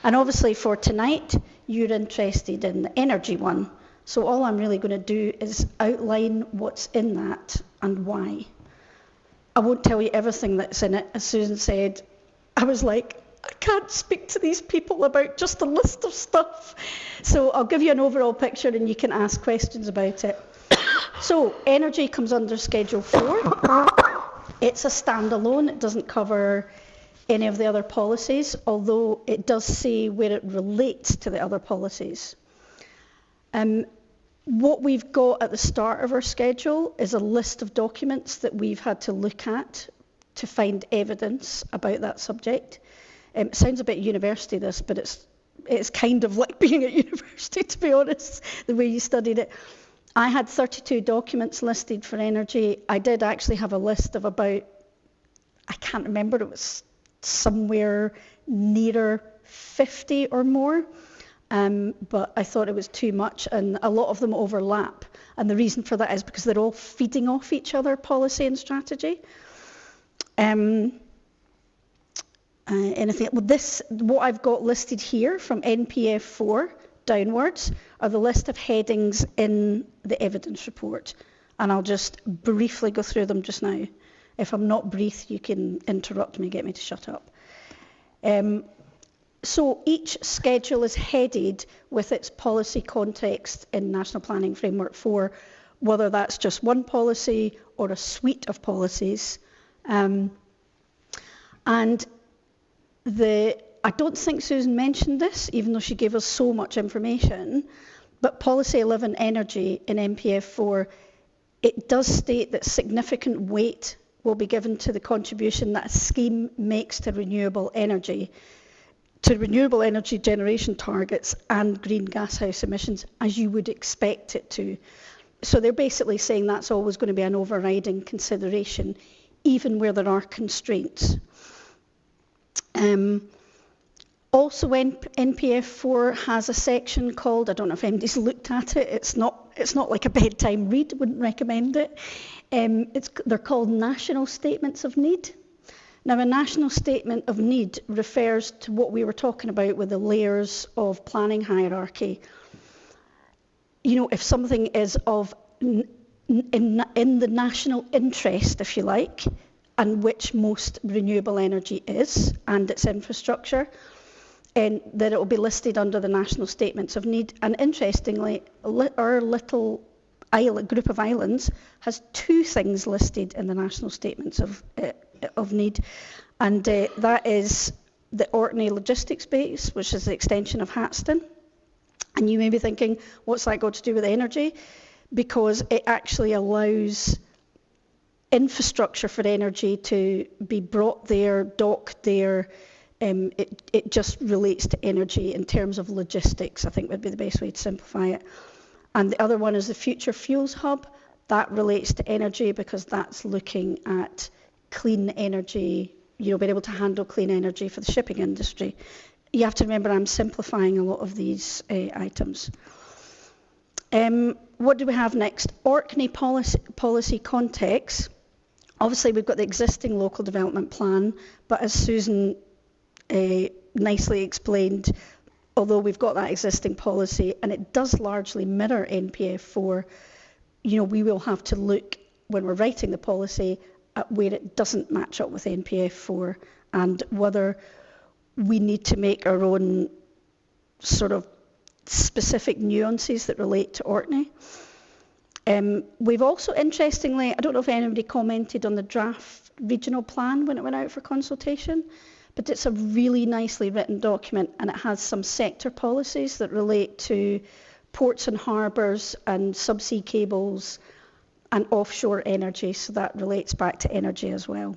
And obviously for tonight, you're interested in the energy one, so all I'm really going to do is outline what's in that and why. I won't tell you everything that's in it. As Susan said, I was like, I can't speak to these people about just a list of stuff. So I'll give you an overall picture and you can ask questions about it. So energy comes under Schedule 4. It's a standalone. It doesn't cover any of the other policies, although it does say where it relates to the other policies. What we've got at the start of our schedule is a list of documents that we've had to look at to find evidence about that subject. It sounds a bit university this, but it's kind of like being at university, to be honest, the way you studied it. I had 32 documents listed for energy. I did actually have a list of about, I can't remember, it was somewhere nearer 50 or more. But I thought it was too much, and a lot of them overlap. And the reason for that is because they're all feeding off each other, policy and strategy. What I've got listed here from NPF 4 downwards are the list of headings in the evidence report. And I'll just briefly go through them just now. If I'm not brief, you can interrupt me, get me to shut up. So each schedule is headed with its policy context in National Planning Framework 4, whether that's just one policy or a suite of policies. And I don't think Susan mentioned this, even though she gave us so much information, but Policy 11 Energy in NPF 4, it does state that significant weight will be given to the contribution that a scheme makes to renewable energy generation targets and green gashouse emissions, as you would expect it to. So they're basically saying that's always going to be an overriding consideration, even where there are constraints. Also, NPF 4 has a section called, I don't know if anybody's looked at it, it's not like a bedtime read, wouldn't recommend it. They're called National Statements of Need. Now, a national statement of need refers to what we were talking about with the layers of planning hierarchy. You know, if something is of in the national interest, if you like, and which most renewable energy is, and its infrastructure, and that it will be listed under the National Statements of Need. And interestingly, our little group of islands has two things listed in the National Statements of Need, and that is the Orkney logistics base, which is the extension of Hatston. And you may be thinking, what's that got to do with energy? Because it actually allows infrastructure for energy to be brought there, docked there. It just relates to energy in terms of logistics, I think would be the best way to simplify it. And the other one is the Future Fuels Hub. That relates to energy because that's looking at clean energy, you know, being able to handle clean energy for the shipping industry. You have to remember I'm simplifying a lot of these items. What do we have next? Orkney policy context. Obviously, we've got the existing local development plan, but as Susan nicely explained, although we've got that existing policy and it does largely mirror NPF 4, you know, we will have to look when we're writing the policy at where it doesn't match up with NPF 4 and whether we need to make our own sort of specific nuances that relate to Orkney. We've also, interestingly, I don't know if anybody commented on the draft regional plan when it went out for consultation, but it's a really nicely written document and it has some sector policies that relate to ports and harbours and subsea cables and offshore energy, so that relates back to energy as well.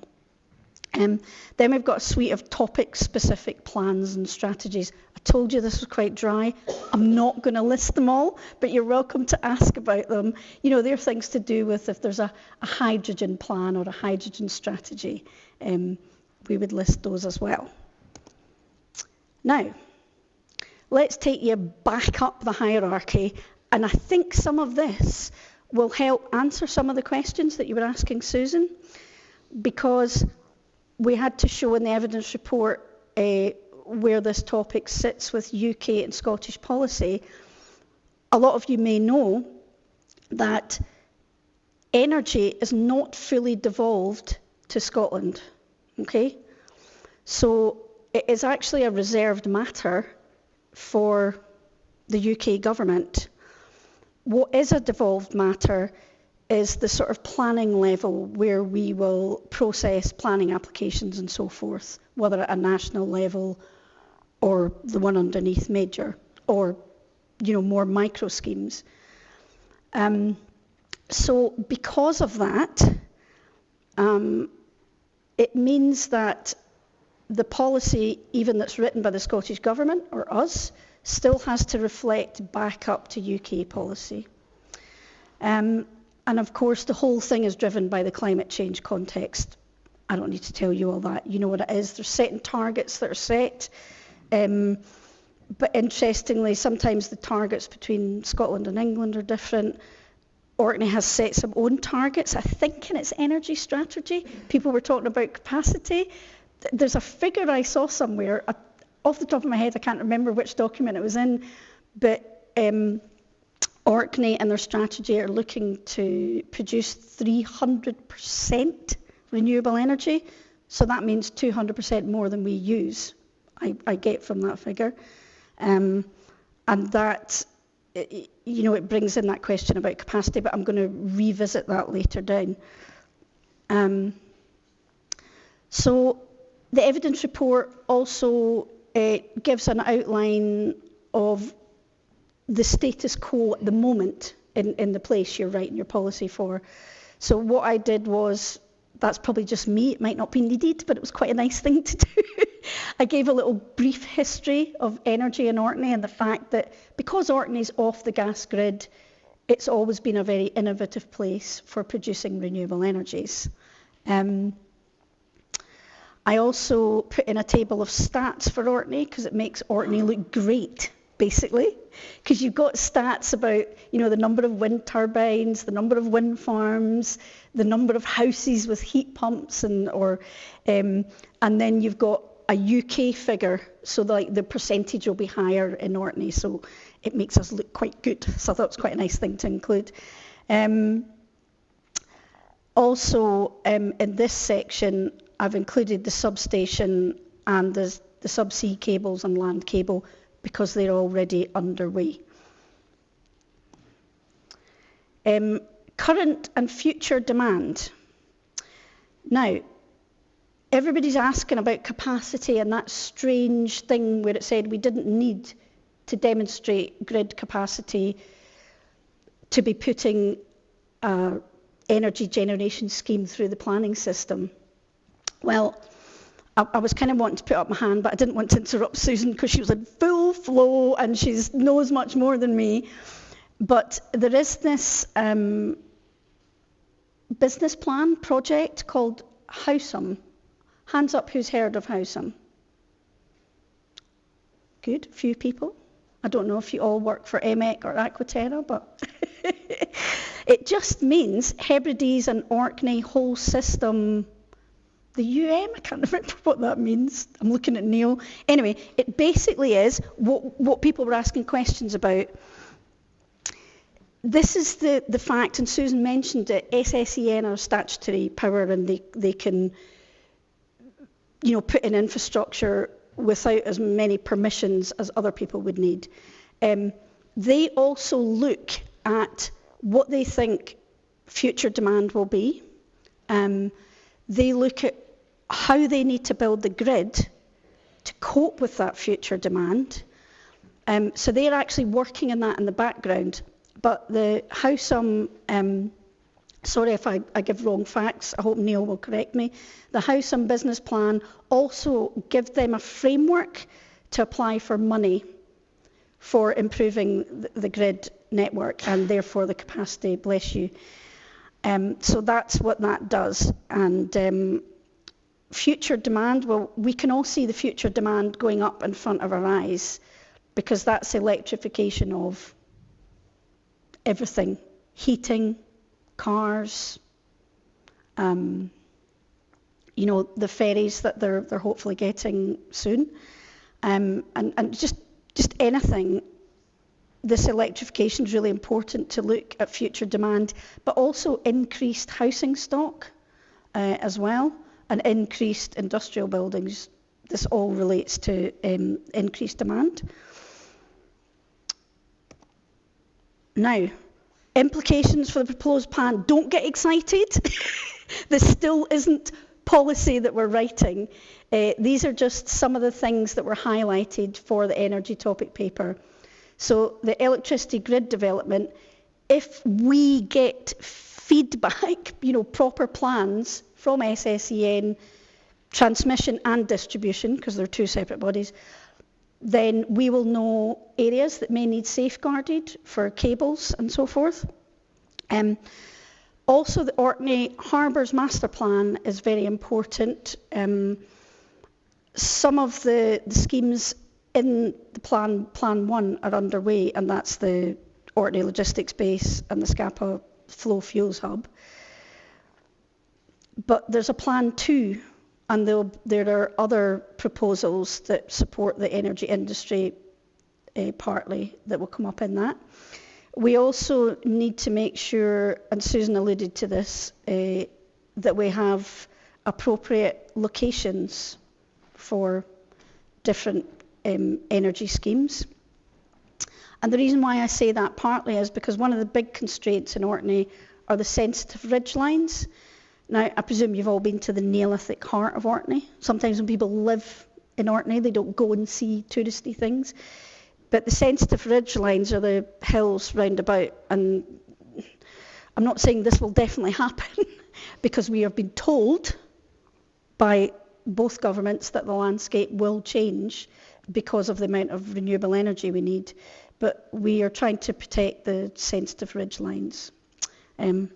Then we've got a suite of topic-specific plans and strategies. I told you this was quite dry. I'm not going to list them all, but you're welcome to ask about them. You know, they're things to do with if there's a hydrogen plan or a hydrogen strategy. We would list those as well. Now, let's take you back up the hierarchy, and I think some of this will help answer some of the questions that you were asking Susan, because we had to show in the evidence report where this topic sits with UK and Scottish policy. A lot of you may know that energy is not fully devolved to Scotland, okay? So it is actually a reserved matter for the UK government. What is a devolved matter is the sort of planning level where we will process planning applications and so forth, whether at a national level or the one underneath major, or, you know, more micro schemes. So because of that, it means that the policy, even that's written by the Scottish Government or us, still has to reflect back up to UK policy. And of course, the whole thing is driven by the climate change context. I don't need to tell you all that. You know what it is. There's certain targets that are set. But interestingly, sometimes the targets between Scotland and England are different. Orkney has set some own targets, I think, in its energy strategy. People were talking about capacity. There's a figure I saw somewhere, off the top of my head, I can't remember which document it was in, but Orkney and their strategy are looking to produce 300% renewable energy. So that means 200% more than we use, I get from that figure. And that, you know, it brings in that question about capacity, but I'm going to revisit that later down. So the evidence report also gives an outline of the status quo at the moment in the place you're writing your policy for. So what I did was, that's probably just me, it might not be needed, but it was quite a nice thing to do. I gave a little brief history of energy in Orkney and the fact that because Orkney's off the gas grid, it's always been a very innovative place for producing renewable energies. I also put in a table of stats for Orkney because it makes Orkney look great, basically, because you've got stats about, you know, the number of wind turbines, the number of wind farms, the number of houses with heat pumps, and then you've got a UK figure, so the percentage will be higher in Orkney, so it makes us look quite good. So I thought it was quite a nice thing to include. Also, in this section, I've included the substation and the subsea cables and land cable because they're already underway. Current and future demand. Now, everybody's asking about capacity and that strange thing where it said we didn't need to demonstrate grid capacity to be putting an energy generation scheme through the planning system. Well, I was kind of wanting to put up my hand, but I didn't want to interrupt Susan because she was in full flow and she knows much more than me. But there is this business plan project called Howsome. Hands up who's heard of Howsome? Good, a few people. I don't know if you all work for EMEC or Aquaterra, but it just means Hebrides and Orkney whole system. The I can't remember what that means. I'm looking at Neil. Anyway, it basically is what people were asking questions about. This is the fact, and Susan mentioned it, SSEN are statutory power and they can, you know, put in infrastructure without as many permissions as other people would need. They also look at what they think future demand will be. They look at how they need to build the grid to cope with that future demand. So they're actually working on that in the background. But the Howsome sorry if I give wrong facts, I hope Neil will correct me, the House and Business Plan also give them a framework to apply for money for improving the grid network and therefore the capacity, bless you. So that's what that does. And future demand, well, we can all see the future demand going up in front of our eyes because that's electrification of everything, heating, cars, you know, the ferries that they're hopefully getting soon, and just anything. This electrification is really important to look at future demand, but also increased housing stock as well, and increased industrial buildings. This all relates to increased demand. Now, implications for the proposed plan. Don't get excited. This still isn't policy that we're writing. These are just some of the things that were highlighted for the energy topic paper. So the electricity grid development, if we get feedback, you know, proper plans from SSEN, transmission and distribution, because they're two separate bodies, then we will know areas that may need safeguarded for cables and so forth. Also, the Orkney Harbours Master Plan is very important. Some of the schemes in the Plan 1 are underway, and that's the Orkney Logistics Base and the Scapa Flow Fuels Hub. But there's a Plan 2, and there are other proposals that support the energy industry partly that will come up in that. We also need to make sure, and Susan alluded to this, that we have appropriate locations for different energy schemes. And the reason why I say that partly is because one of the big constraints in Orkney are the sensitive ridge lines. Now, I presume you've all been to the Neolithic heart of Orkney. Sometimes when people live in Orkney, they don't go and see touristy things. But the sensitive ridge lines are the hills round about. And I'm not saying this will definitely happen because we have been told by both governments that the landscape will change because of the amount of renewable energy we need. But we are trying to protect the sensitive ridge lines. And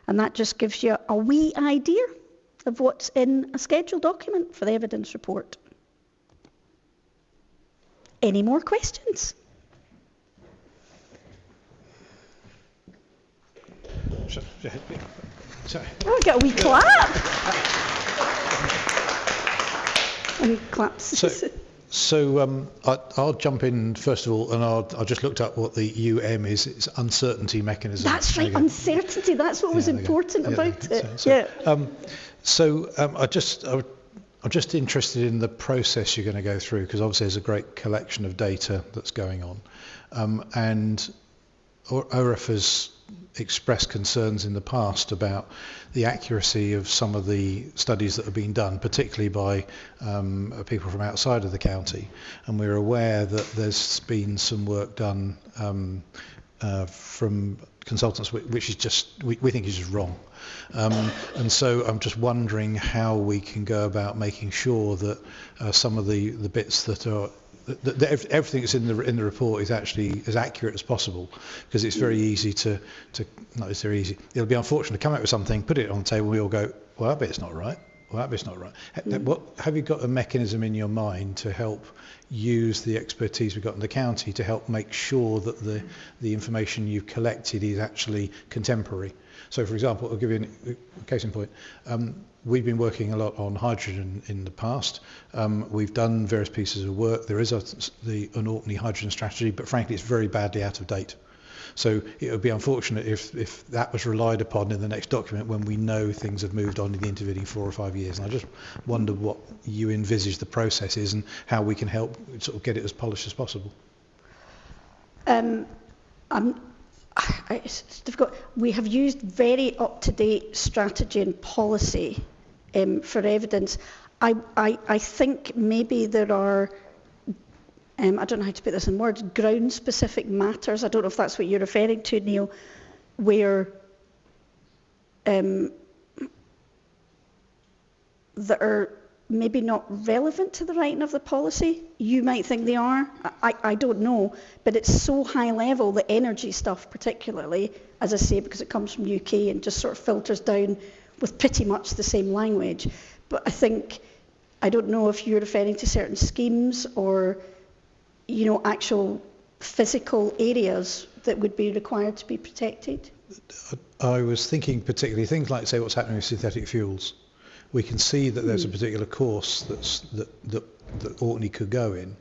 that just gives you a wee idea of what's in a scheduled document for the evidence report. Any more questions? Sorry. Oh, I got a wee clap. And claps. So I'll jump in first of all, and I just looked up what the UM is. It's uncertainty mechanism. That's right, uncertainty. That's what was important about it. I'm just interested in the process you're going to go through, because obviously there's a great collection of data that's going on, and OREF has expressed concerns in the past about the accuracy of some of the studies that have been done, particularly by people from outside of the county. And we're aware that there's been some work done from consultants, which is just, we think is just wrong. And so I'm just wondering how we can go about making sure that some of the bits that are everything that's in the report is actually as accurate as possible, because it's very easy to not it's very easy. It'll be unfortunate to come out with something, put it on the table, and we all go, well, that bit's not right. Well, that bit's not right. What have you got a mechanism in your mind to help use the expertise we've got in the county to help make sure that the information you've collected is actually contemporary? So, for example, I'll give you a case in point. We've been working a lot on hydrogen in the past. We've done various pieces of work. There is an Orkney hydrogen strategy, but frankly, it's very badly out of date. So it would be unfortunate if that was relied upon in the next document when we know things have moved on in the intervening 4 or 5 years. And I just wonder what you envisage the process is and how we can help sort of get it as polished as possible. It's difficult. We have used very up-to-date strategy and policy for evidence. I think maybe there are, I don't know how to put this in words, ground-specific matters. I don't know if that's what you're referring to, Neil, where that are maybe not relevant to the writing of the policy. You might think they are. I don't know. But it's so high level, the energy stuff particularly, as I say, because it comes from UK and just sort of filters down with pretty much the same language. But I don't know if you're referring to certain schemes or, actual physical areas that would be required to be protected. I was thinking particularly things like, say, what's happening with synthetic fuels. We can see that there's a particular course that Orkney could go in,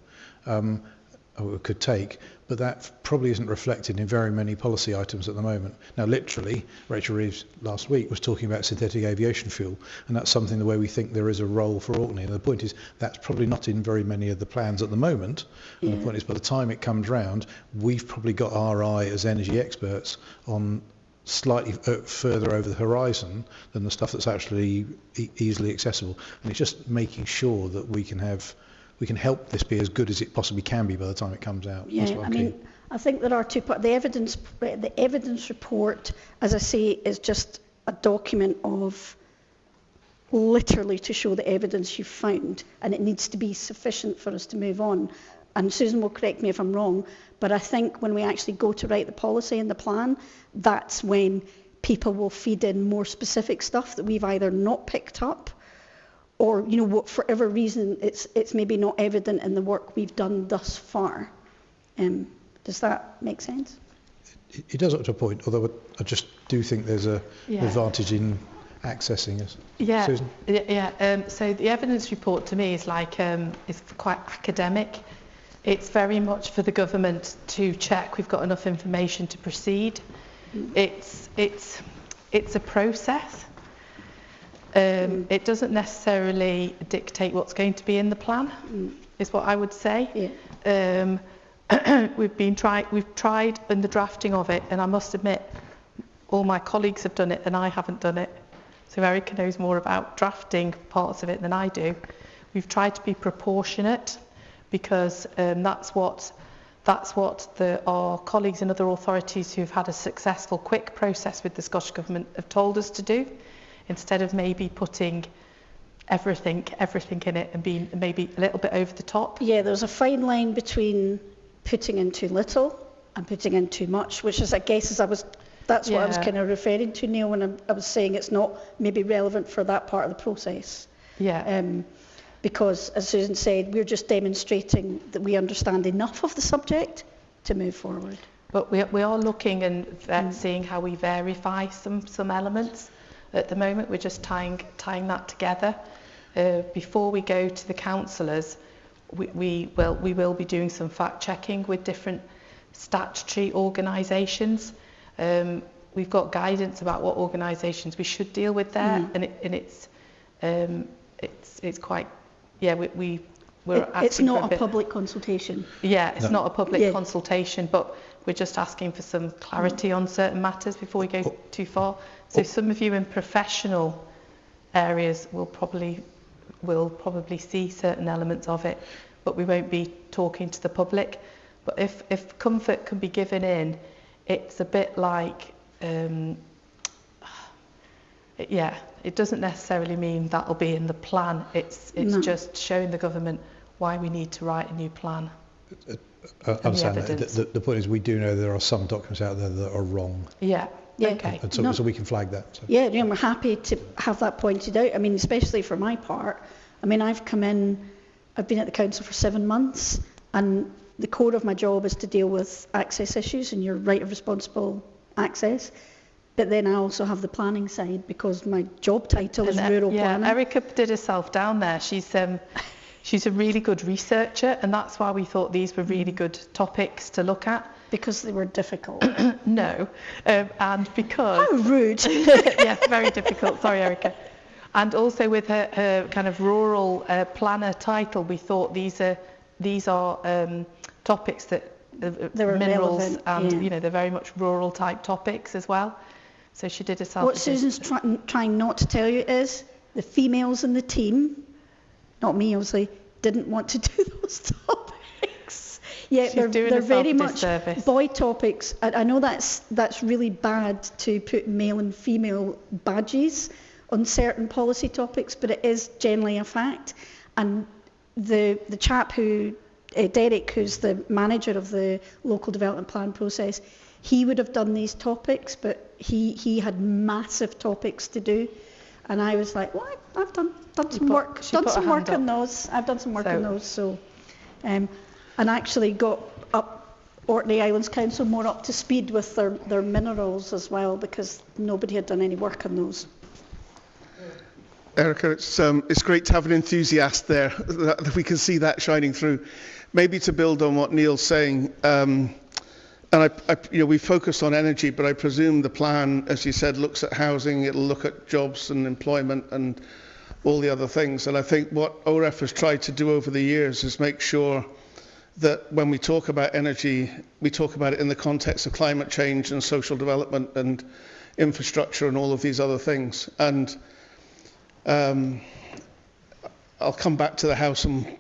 or could take, but that probably isn't reflected in very many policy items at the moment. Now, literally, Rachel Reeves last week was talking about synthetic aviation fuel, and that's something the way we think there is a role for Orkney. And the point is, that's probably not in very many of the plans at the moment. And the point is, by the time it comes round, we've probably got our eye as energy experts on slightly further over the horizon than the stuff that's actually easily accessible. And it's just making sure that we can help this be as good as it possibly can be by the time it comes out. Yeah, I think there are two parts. The evidence report, as I say, is just a document of literally to show the evidence you've found, and it needs to be sufficient for us to move on. And Susan will correct me if I'm wrong, but I think when we actually go to write the policy and the plan, that's when people will feed in more specific stuff that we've either not picked up or, for whatever reason, it's maybe not evident in the work we've done thus far. Does that make sense? It does up to a point, although I just do think there's an advantage in accessing it. Yeah. Susan? So the evidence report to me is is quite academic. It's very much for the government to check we've got enough information to proceed. It's a process. It doesn't necessarily dictate what's going to be in the plan, is what I would say. Yeah. We've tried in the drafting of it, and I must admit, all my colleagues have done it and I haven't done it. So Erica knows more about drafting parts of it than I do. We've tried to be proportionate, because that's what our colleagues in other authorities who've had a successful, quick process with the Scottish Government have told us to do, instead of maybe putting everything in it and being maybe a little bit over the top. Yeah, there's a fine line between putting in too little and putting in too much, which is, I guess, that's what I was kind of referring to, Neil, when I was saying it's not maybe relevant for that part of the process. Yeah. Because, as Susan said, we're just demonstrating that we understand enough of the subject to move forward. But we are looking and seeing how we verify some elements. At the moment, we're just tying that together. Before we go to the councillors, we will be doing some fact checking with different statutory organisations. We've got guidance about what organisations we should deal with there, and it's quite. Yeah, we're asking. It's not a public consultation. Yeah, it's not a public consultation, but we're just asking for some clarity on certain matters before we go too far. So some of you in professional areas will probably see certain elements of it, but we won't be talking to the public. But if comfort can be given in, it's a bit like. It doesn't necessarily mean that'll be in the plan. It's just showing the government why we need to write a new plan. I understand that. The point is, we do know there are some documents out there that are wrong. Yeah. Okay. And so we can flag that. So. Yeah, we're happy to have that pointed out. I mean, especially for my part. I mean, I've been at the council for 7 months, and the core of my job is to deal with access issues and your right of responsible access. But then I also have the planning side, because my job title is rural planning. Yeah, Erica did herself down there. She's a really good researcher, and that's why we thought these were really good topics to look at. Because they were difficult. No, and because... How rude. Yes, very difficult. Sorry, Erica. And also with her kind of rural planner title, we thought these are topics that minerals relevant, and they're very much rural type topics as well. So she did herself. What Susan's trying not to tell you is the females in the team, not me obviously, didn't want to do those topics. Yeah, She's doing they're herself very a much disservice. boy topics. I know that's really bad to put male and female badges on certain policy topics, but it is generally a fact. And the chap who, Derek, who's the manager of the local development plan process, he would have done these topics, but he had massive topics to do. And I was like, well, I've done some work on those. I've done some work on those. So, and actually got up Orkney Islands Council more up to speed with their minerals as well, because nobody had done any work on those. Erica, it's great to have an enthusiast there, that we can see that shining through. Maybe to build on what Neil's saying, and we focused on energy, but I presume the plan, as you said, looks at housing, it'll look at jobs and employment and all the other things. And I think what OREF has tried to do over the years is make sure that when we talk about energy, we talk about it in the context of climate change and social development and infrastructure and all of these other things. And I'll come back to the housing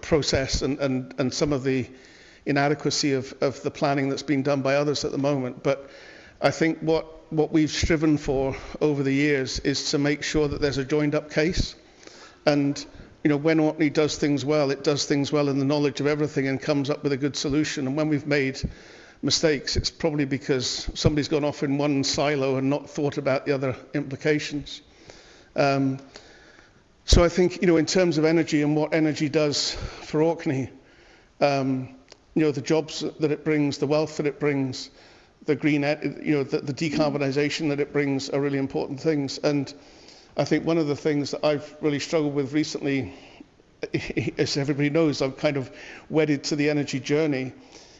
process and some of the inadequacy of the planning that's being done by others at the moment. But I think what we've striven for over the years is to make sure that there's a joined up case. And when Orkney does things well, it does things well in the knowledge of everything and comes up with a good solution. And when we've made mistakes, it's probably because somebody's gone off in one silo and not thought about the other implications. So I think, in terms of energy and what energy does for Orkney, the jobs that it brings, the wealth that it brings, the green, the decarbonisation that it brings are really important things. And I think one of the things that I've really struggled with recently, as everybody knows, I'm kind of wedded to the energy journey,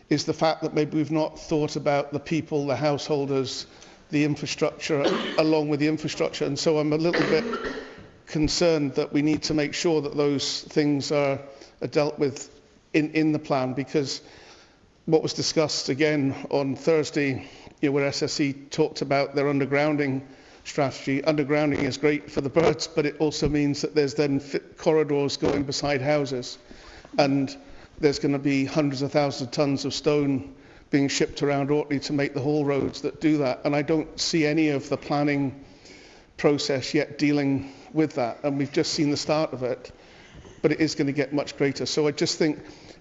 is the fact that maybe we've not thought about the people, the householders, the infrastructure, along with the infrastructure. And so I'm a little bit concerned that we need to make sure that those things are dealt with in the plan, because what was discussed again on Thursday, where SSE talked about their undergrounding strategy. Undergrounding is great for the birds, but it also means that there's then corridors going beside houses, and there's going to be hundreds of thousands of tons of stone being shipped around Orkney to make the haul roads that do that. And I don't see any of the planning process yet dealing with that, and we've just seen the start of it, but it is going to get much greater. So I just think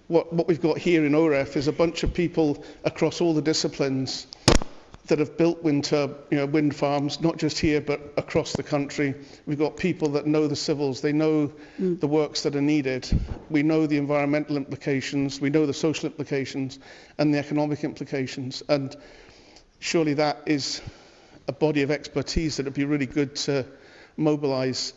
what we've got here in OREF is a bunch of people across all the disciplines that have built wind farms, not just here but across the country. We've got people that know the civils, they know the works that are needed, we know the environmental implications, we know the social implications and the economic implications, and surely that is a body of expertise that would be really good to mobilise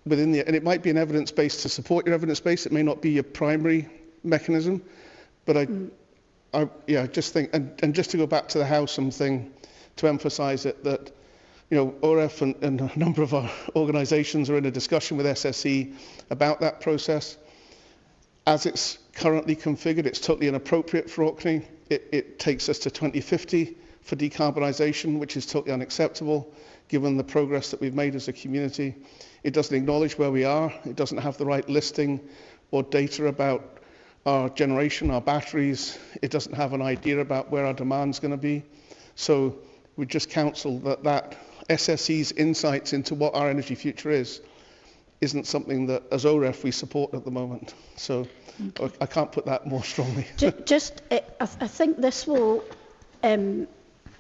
within and it might be an evidence base to support your evidence base. It may not be your primary mechanism, but I just think, and just to go back to the housing thing, to emphasise it, that OREF and a number of our organisations are in a discussion with SSE about that process. As it's currently configured, it's totally inappropriate for Orkney. It takes us to 2050 for decarbonisation, which is totally unacceptable given the progress that we've made as a community. It doesn't acknowledge where we are. It doesn't have the right listing or data about our generation, our batteries. It doesn't have an idea about where our demand's going to be. So we just counsel that SSE's insights into what our energy future isn't something that as OREF we support at the moment. So I can't put that more strongly. I think this will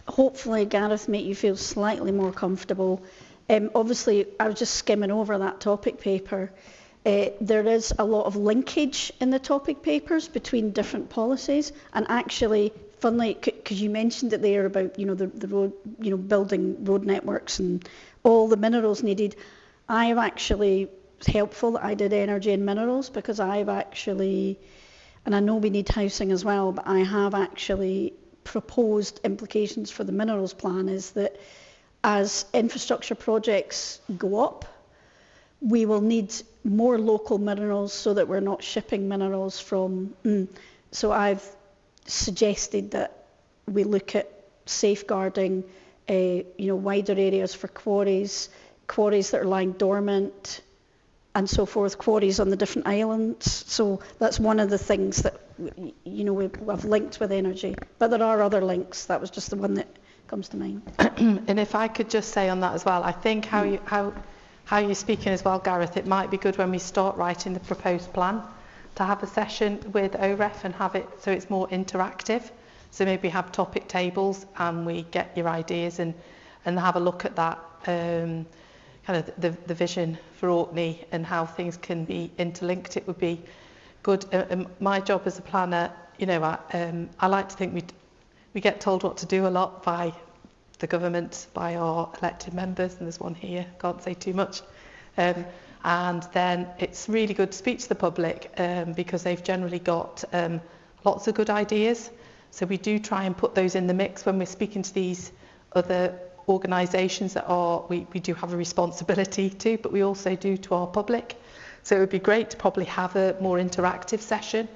hopefully, Gareth, make you feel slightly more comfortable. Obviously, I was just skimming over that topic paper. There is a lot of linkage in the topic papers between different policies, and actually, funnily, because you mentioned it there about the road, building road networks and all the minerals needed. I have actually, it's helpful that I did energy and minerals, because I've actually, and I know we need housing as well, but I have actually proposed implications for the minerals plan is that as infrastructure projects go up, we will need more local minerals so that we're not shipping minerals from. So I've suggested that we look at safeguarding wider areas for quarries that are lying dormant and so forth, quarries on the different islands. So that's one of the things that you know, we've linked with energy, but there are other links. That was just the one that comes to mind. And if I could just say on that as well, I think how you're speaking as well, Gareth, it might be good when we start writing the proposed plan to have a session with OREF and have it so it's more interactive. So maybe have topic tables and we get your ideas and have a look at that, kind of the vision for Orkney and how things can be interlinked. It would be good. My job as a planner, you know, I like to think we get told what to do a lot by the government, by our elected members, and there's one here, can't say too much. And then it's really good to speak to the public because they've generally got lots of good ideas. So we do try and put those in the mix when we're speaking to these other organisations that we do have a responsibility to, but we also do to our public. So it would be great to probably have a more interactive session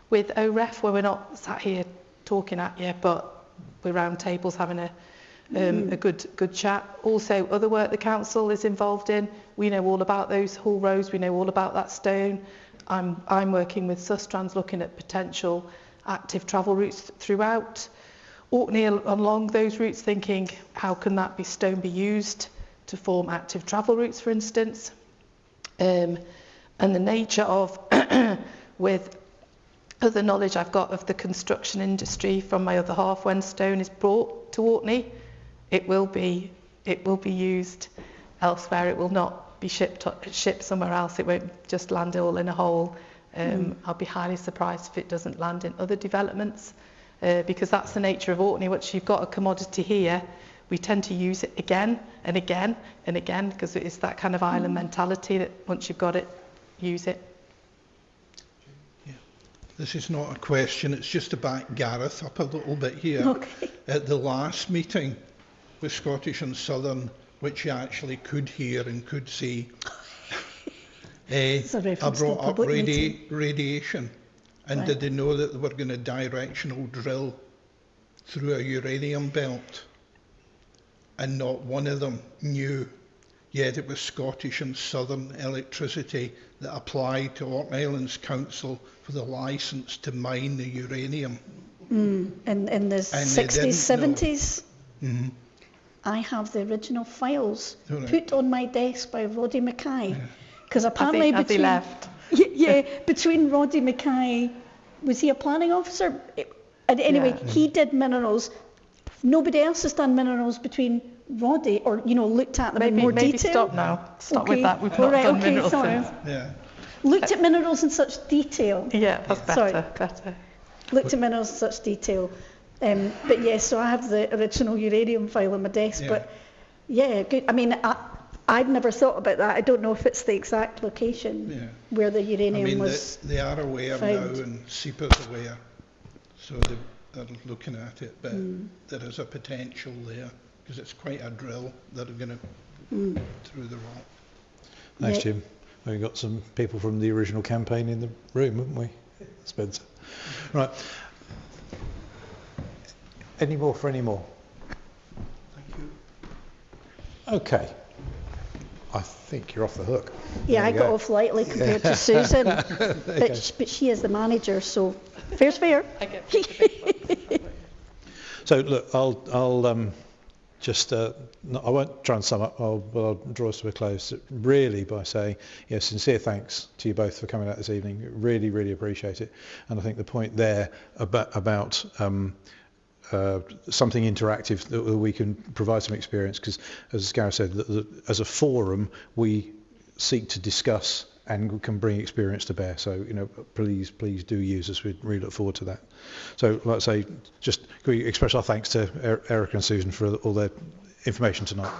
with OREF where we're not sat here talking at you, but we're round tables having a good chat. Also, other work the council is involved in, we know all about those haul roads, we know all about that stone. I'm working with Sustrans looking at potential active travel routes throughout Orkney along those routes, thinking how can that stone be used to form active travel routes, for instance. And the nature of, with other knowledge I've got of the construction industry from my other half, when stone is brought to Orkney, it will be used elsewhere. It will not be shipped somewhere else. It won't just land all in a hole. I'll be highly surprised if it doesn't land in other developments because that's the nature of Orkney. Once you've got a commodity here, we tend to use it again and again and again because it's that kind of island mentality that once you've got it, use it. Yeah. This is not a question, it's just to back Gareth up a little bit here. Okay. At the last meeting with Scottish and Southern, which you actually could hear and could see, I brought up radiation, and did they know that they were going to directional drill through a uranium belt? And not one of them knew, yet it was Scottish and Southern Electricity that applied to Orkney Islands Council for the licence to mine the uranium. In the 60s, 70s? Mm-hmm. I have the original files put on my desk by Roddy Mackay. Because apparently between Roddy Mackay, was he a planning officer? Anyway, he did minerals. Nobody else has done minerals between Roddy, or looked at them in more detail. Maybe stop now. Stop with that. We've not done minerals. Yeah. Looked at minerals in such detail. Yeah, that's better. Better. Looked at minerals in such detail. But yes, so I have the original uranium file on my desk. Yeah. But yeah, good. I mean, I'd never thought about that. I don't know if it's the exact location where the uranium was. They are aware found. Now, and SEPA's aware, so they're looking at it. But there is a potential there because it's quite a drill that are going to through the rock. Thanks, Jim. We've got some people from the original campaign in the room, haven't we, Spencer? Right. Any more for any more? Thank you. Okay. I think you're off the hook. Yeah, I got off lightly compared to Susan, but she is the manager, so fair's fair. I get the big one. So look, I'll just I won't try and sum up. I'll draw us to a close really by saying, sincere thanks to you both for coming out this evening. Really, really appreciate it. And I think the point there about something interactive that we can provide some experience, because as Gareth said, as a forum we seek to discuss and can bring experience to bear. So please do use us. We really look forward to that. So like I say, just can we express our thanks to Erica and Susan for all their information tonight.